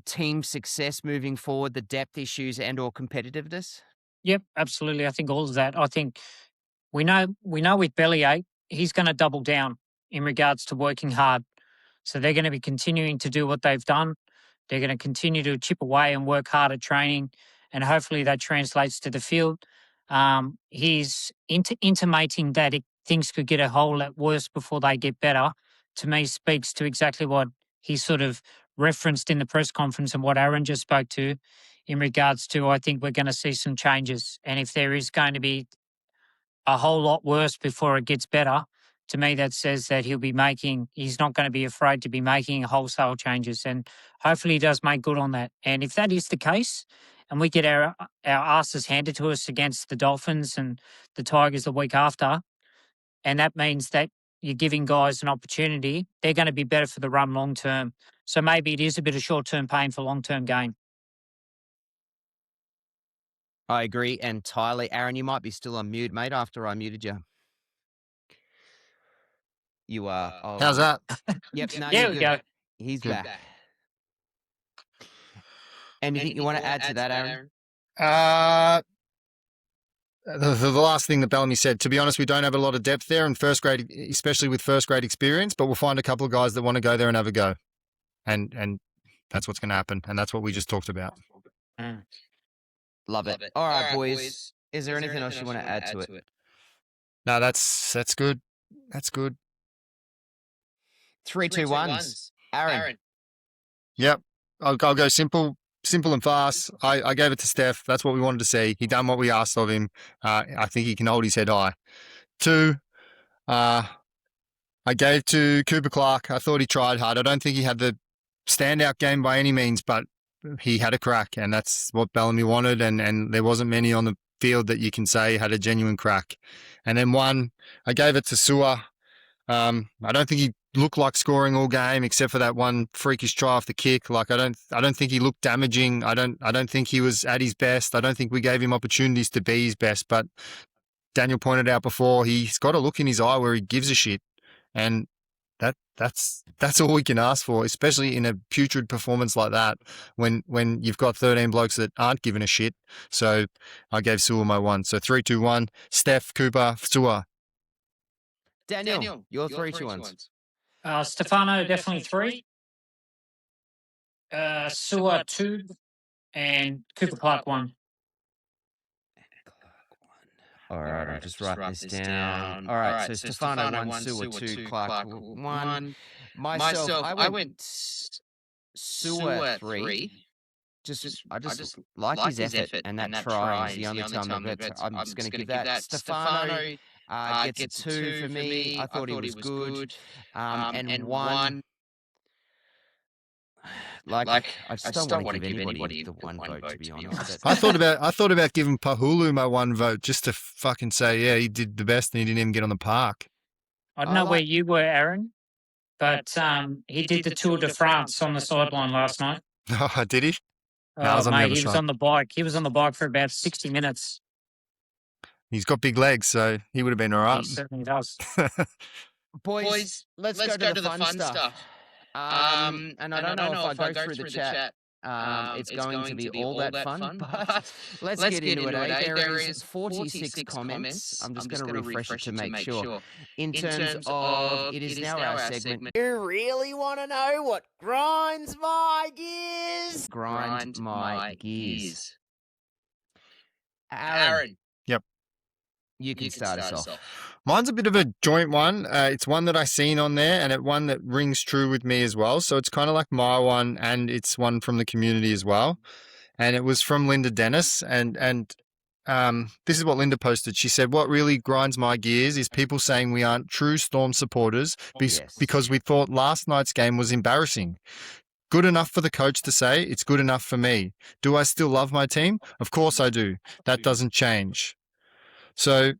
Speaker 1: team success moving forward, the depth issues and or competitiveness?
Speaker 2: Yep, absolutely. I think all of that. I think we know with Bellyache, he's going to double down. in regards to working hard. So they're going to be continuing to do what they've done. They're going to continue to chip away and work hard at training, and hopefully that translates to the field. He's intimating that things could get a whole lot worse before they get better. To me, speaks to exactly what he sort of referenced in the press conference and what Aaron just spoke to in regards to, I think we're going to see some changes. And if there is going to be a whole lot worse before it gets better, to me that says that he's not going to be afraid to be making wholesale changes. And hopefully he does make good on that. And if that is the case, and we get our asses handed to us against the Dolphins and the Tigers the week after, and that means that you're giving guys an opportunity, they're going to be better for the run long term. So maybe it is a bit of short-term pain for long-term gain.
Speaker 1: I agree entirely. Aaron, you might be still on mute, mate, after I muted you. You are. Oh.
Speaker 4: How's that?
Speaker 1: Yep. No,
Speaker 2: There
Speaker 1: you're
Speaker 2: we
Speaker 1: good.
Speaker 2: go.
Speaker 1: He's
Speaker 4: Good.
Speaker 1: back. Anything you want to add to that, Aaron?
Speaker 4: The last thing that Bellamy said, to be honest, we don't have a lot of depth there in first grade, especially with first grade experience, but we'll find a couple of guys that want to go there and have a go. And that's what's going to happen. And that's what we just talked about.
Speaker 1: Love it. All right, boys. Is there anything else you want to add to it?
Speaker 4: No, that's good. That's good.
Speaker 1: 3, 2, 1s. Aaron.
Speaker 4: Yep. I'll go simple and fast. I gave it to Steph. That's what we wanted to see. He done what we asked of him. I think he can hold his head high. 2, I gave to Cooper Clark. I thought he tried hard. I don't think he had the standout game by any means, but he had a crack, and that's what Bellamy wanted, and there wasn't many on the field that you can say had a genuine crack. And then 1, I gave it to Sua. I don't think he looked like scoring all game except for that one freakish try off the kick. Like I don't think he looked damaging. I don't think he was at his best. I don't think we gave him opportunities to be his best. But Daniel pointed out before, he's got a look in his eye where he gives a shit, and that's all we can ask for, especially in a putrid performance like that when you've got 13 blokes that aren't giving a shit. So I gave Sua my 1. So 3, 2, 1. Steph, Cooper, Sua.
Speaker 1: Daniel, your 3, 2, 1s.
Speaker 2: Stefano, definitely 3. Sua, 2. And Cooper Clark, 1.
Speaker 1: All right, I'll just write this down. All right, so Stefano 1, Sua 2, Clark 1. Myself, I went Sua 3. I just like his effort, and that try is the only time I'm just going to give that. Stefano gets a 2 for me. I thought he was good. And 1, I just don't want to give anybody the 1 vote, to be honest.
Speaker 4: I thought about giving Pahulu my 1 vote just to fucking say, yeah, he did the best and he didn't even get on the park.
Speaker 2: I don't know where you were, Aaron, but he did the Tour de France on the sideline last night.
Speaker 4: Oh, did he? No,
Speaker 2: Oh, mate, he was on the bike. He was on the bike for about 60 minutes.
Speaker 4: He's got big legs, so he would have been all right.
Speaker 2: He certainly does.
Speaker 1: Boys, let's go to the fun stuff. And I don't know if I go through the chat, it's going to be all that fun, but let's get into it. There is 46 comments. I'm just going to refresh it to make sure. In terms of, it is now our segment. You really want to know what grinds my gears? Grind my gears. Aaron.
Speaker 4: Yep.
Speaker 1: You can start us off.
Speaker 4: Mine's a bit of a joint one. It's one that I seen on there, and it's one that rings true with me as well. So it's kind of like my one, and it's one from the community as well. And it was from Linda Dennis, and this is what Linda posted. She said, "What really grinds my gears is people saying we aren't true Storm supporters because we thought last night's game was embarrassing. Good enough for the coach to say, it's good enough for me. Do I still love my team? Of course I do. That doesn't change." So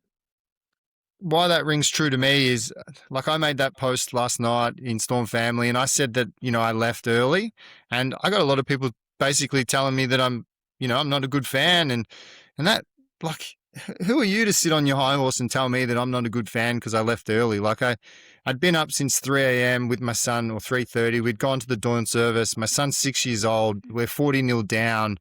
Speaker 4: why that rings true to me is, like, I made that post last night in Storm Family, and I said that, I left early, and I got a lot of people basically telling me that I'm not a good fan, and that, like, who are you to sit on your high horse and tell me that I'm not a good fan because I left early? Like, I'd been up since 3 a.m. with my son, or 3:30. We'd gone to the dawn service. My son's 6 years old. We're 40-0 down.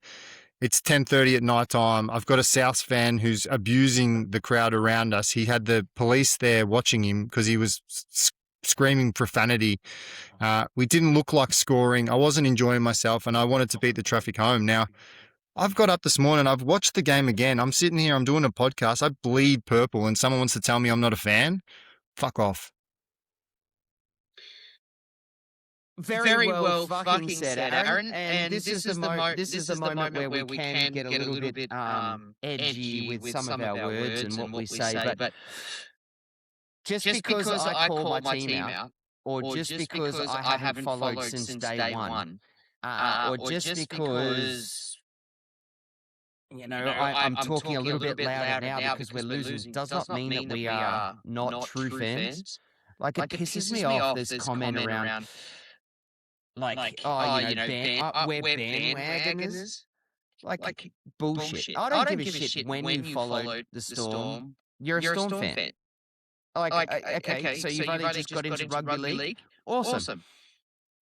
Speaker 4: It's 10:30 at night time. I've got a Souths fan who's abusing the crowd around us. He had the police there watching him because he was screaming profanity. We didn't look like scoring. I wasn't enjoying myself, and I wanted to beat the traffic home. Now, I've got up this morning. I've watched the game again. I'm sitting here. I'm doing a podcast. I bleed purple, and someone wants to tell me I'm not a fan. Fuck off.
Speaker 1: Very well fucking said, Aaron. And this is the moment where we can get a little bit edgy with some of our words and what we say. But just because I call my team out, or just because I haven't followed since day one, or just because I'm talking a little bit louder now because we're losing, does not mean that we are not true fans. Like, it pisses me off this comment around, we're bandwagoners. Like, bullshit. I don't give a shit when you followed the Storm. You're a Storm fan. Okay, so you've only just got into rugby league. Awesome.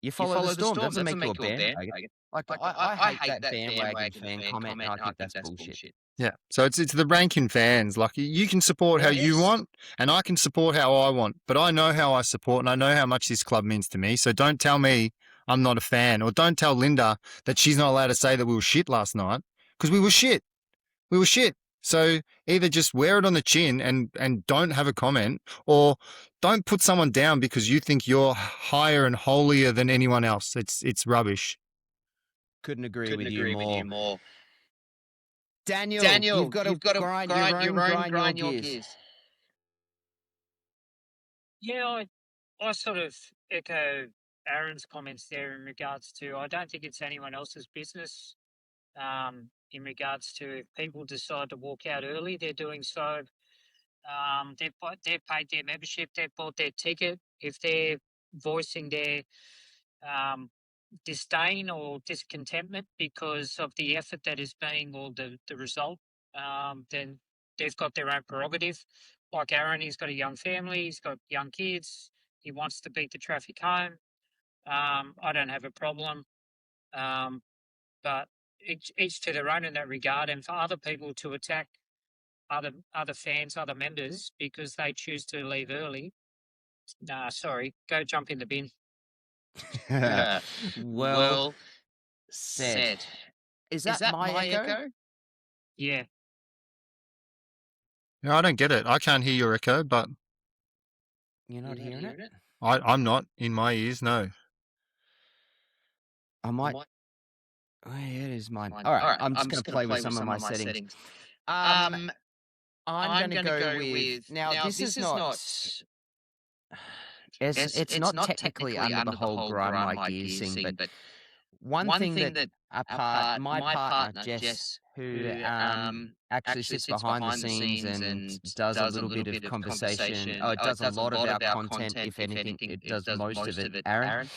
Speaker 1: You follow the Storm. Doesn't make you a bandwagon. I hate that bandwagon fan comment, and I think that's bullshit.
Speaker 4: Yeah. So it's the Rankin fans. Like, you can support how you want, and I can support how I want. But I know how I support, and I know how much this club means to me. So don't tell me I'm not a fan, or don't tell Linda that she's not allowed to say that we were shit last night, because we were shit. We were shit. So either just wear it on the chin and don't have a comment, or don't put someone down because you think you're higher and holier than anyone else. It's rubbish.
Speaker 1: Couldn't agree with you more. Daniel, you've got to grind your gears.
Speaker 2: Yeah, I sort of echo Aaron's comments there in regards to, I don't think it's anyone else's business. In regards to if people decide to walk out early, they're doing so. They've paid their membership, they've bought their ticket. If they're voicing their disdain or discontentment because of the effort that is being, or the result, then they've got their own prerogative. Like Aaron, he's got a young family, he's got young kids, he wants to beat the traffic home. I don't have a problem. But each to their own in that regard, and for other people to attack other fans, other members, because they choose to leave early, sorry, go jump in the bin.
Speaker 1: Well said. Is that my echo?
Speaker 2: Yeah.
Speaker 4: No, I don't get it. I can't hear your echo, but
Speaker 1: You're not hearing it?
Speaker 4: I'm not in my ears, no.
Speaker 1: I might. Oh, yeah, it is mine. All right, I'm just going to play with some of my settings. I'm going to go with. Now, this is not. It's not technically under the whole grind my gears thing, but one thing that my partner Jess, who actually sits behind the scenes and does a little bit of conversation. Oh, it does a lot of our content. If anything, it does most of it. Aaron.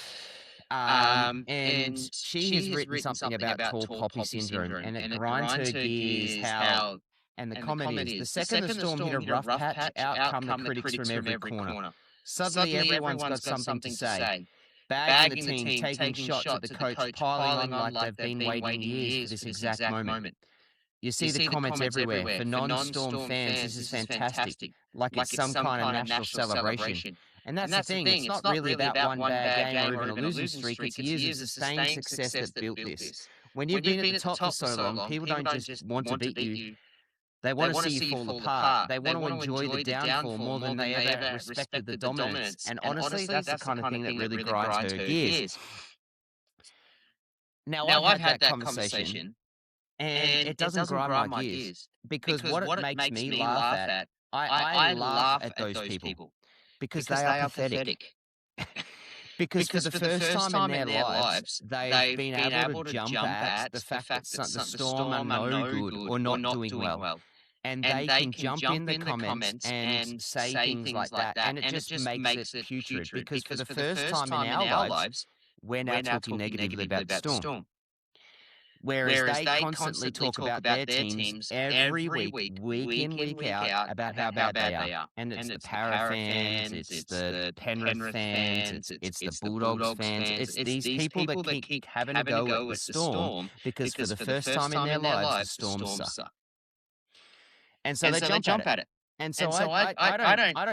Speaker 1: And she has written something about tall poppy syndrome, and it grinds her gears how. And the comment is, the second the Storm hit a rough patch, out come the critics from every corner. Suddenly everyone's got something to say. Bagging the team, taking shots at the coach, piling on like they've been waiting years for this exact moment. You see the comments everywhere. For non-Storm fans, this is fantastic. Like it's some kind of national celebration. And that's the thing. It's not really about one bad game or even a losing streak. It's years of sustained success that built this. When you've been at the top for so long, people don't just want to beat you. They want to see you fall apart. They want to enjoy the downfall more than they ever respected the dominance. And honestly, that's the kind of thing that really grinds her gears. Now, I've had that conversation, and it doesn't grind my gears. Because what it makes me laugh at, I laugh at those people. Because they are pathetic. Because for the first time in their lives, they've been able to jump at the fact that the Storm are no good or not doing well. And they can jump in the comments and say things like that. And it just makes it putrid. Because for the first time in our lives, we're now talking negatively about the Storm. Whereas they constantly talk about their teams every week, week in, week out, about how bad they are. And it's the Para fans, it's the Penrith fans, it's the Bulldogs fans. It's these people that keep having a go at the Storm because for the first time in their lives, the Storm suck. And so they jump at it. And so I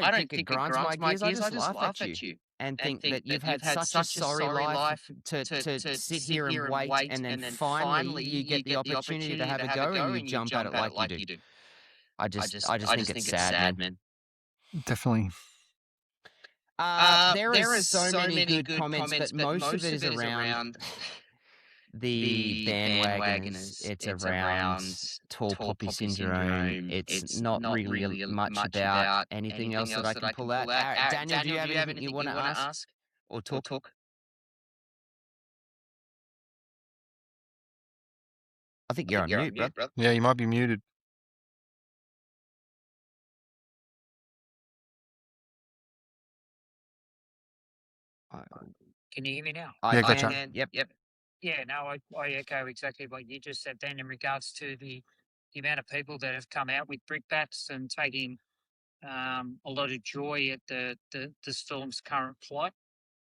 Speaker 1: don't think it grinds my gears. I just laugh at you and think that you've had such a sorry life to sit here and wait, and then finally you get the opportunity to have a go and you jump at it like you do. I just think it's sad, man.
Speaker 4: Definitely.
Speaker 1: There are so many good comments, but most of it is around the bandwagoners. It's around tall poppy syndrome. It's not really much about anything else that I can pull out. Daniel, do you have anything you want to ask or talk? I think you're on mute, bro.
Speaker 4: Yeah, you might be muted.
Speaker 2: Can you hear me now?
Speaker 4: Yeah,
Speaker 1: I
Speaker 4: gotcha.
Speaker 1: can. Yep.
Speaker 2: Yeah, no, I echo exactly what you just said then in regards to the amount of people that have come out with brickbats and taking a lot of joy at the Storm's current plight.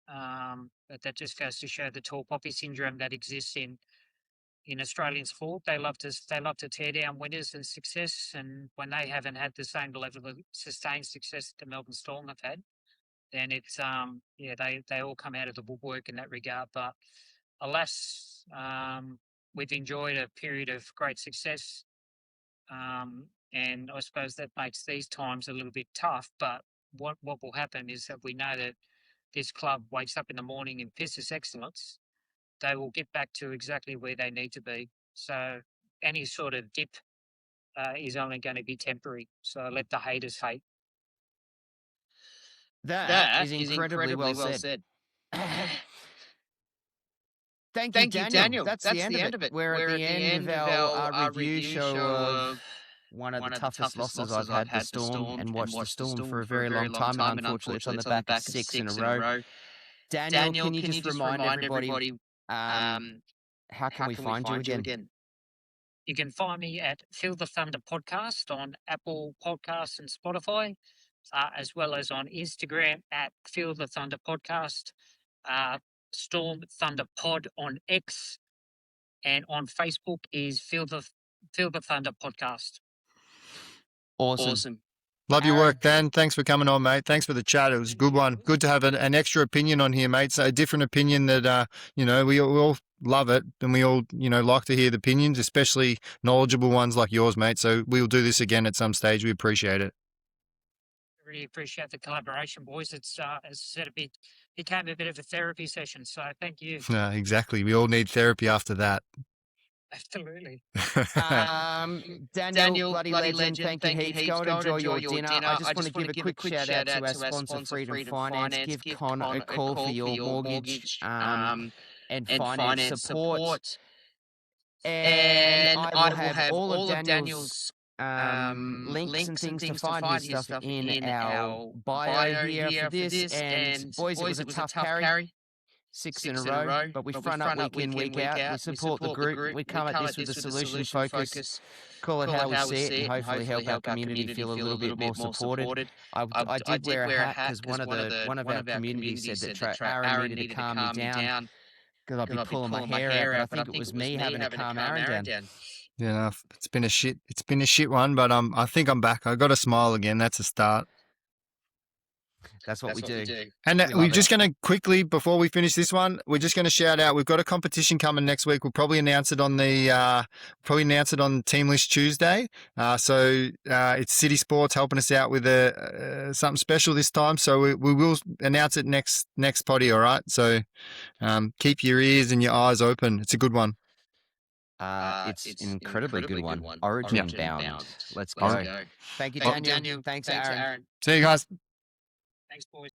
Speaker 2: But that just goes to show the tall poppy syndrome that exists in Australian sport. They love to tear down winners and success, and when they haven't had the same level of sustained success that the Melbourne Storm have had, then it's they all come out of the woodwork in that regard. But alas, we've enjoyed a period of great success, and I suppose that makes these times a little bit tough. But what will happen is that we know that this club wakes up in the morning in pisses excellence. They will get back to exactly where they need to be. So any sort of dip is only going to be temporary. So let the haters hate.
Speaker 1: That is incredibly well said. Thank you, Daniel. That's the end of it. We're at the end of our review show of one of the toughest losses I've had, the Storm, and watched the Storm for a very long time, and unfortunately it's on the back of 6 in a row. Daniel, can you just remind everybody how can we find you again?
Speaker 2: You can find me at Feel the Thunder Podcast on Apple Podcasts and Spotify, as well as on Instagram at Feel the Thunder Podcast, Storm Thunder Pod on X, and on Facebook is Feel the Thunder Podcast.
Speaker 1: Awesome.
Speaker 4: Love your work, Dan. Thanks for coming on, mate. Thanks for the chat. It was a good one. Good to have an extra opinion on here, mate. So a different opinion that, we all love it, and we all, like to hear the opinions, especially knowledgeable ones like yours, mate. So we'll do this again at some stage. We appreciate it.
Speaker 2: Really appreciate the collaboration, boys. It's, as I said, became a bit of a therapy session. So thank you.
Speaker 4: Exactly. We all need therapy after that.
Speaker 2: Absolutely.
Speaker 1: Daniel, bloody legend, thank you heaps. Go and enjoy your dinner. I just want to give a quick shout out to our sponsor, Freedom Finance. Give Con a call for your mortgage and finance support. And I will have all of Daniel's links and things to find his stuff in our bio here for this. And boys, it was a tough carry. 6 in a row, but we front up week in, week out. We support the group. We come at this with a solution focus. Call it how we see it, and hopefully help our community feel a little bit more supported. I did wear a hat because one of our community said that Aaron needed to calm me down because I'd be pulling my hair out. But I think it was me having to calm Aaron down.
Speaker 4: Yeah, it's been a shit one, but I think I'm back. I got a smile again. That's a start.
Speaker 1: That's what we do.
Speaker 4: And we're just going to quickly, before we finish this one, we're just going to shout out. We've got a competition coming next week. We'll probably announce it on Team List Tuesday. So it's City Sports helping us out with something special this time. So we will announce it next potty. All right. So keep your ears and your eyes open. It's a good one.
Speaker 1: It's an incredibly good one. Origin bound. Let's go. Thank you, Daniel. Thanks, Aaron.
Speaker 4: See you guys.
Speaker 2: Thanks, boys.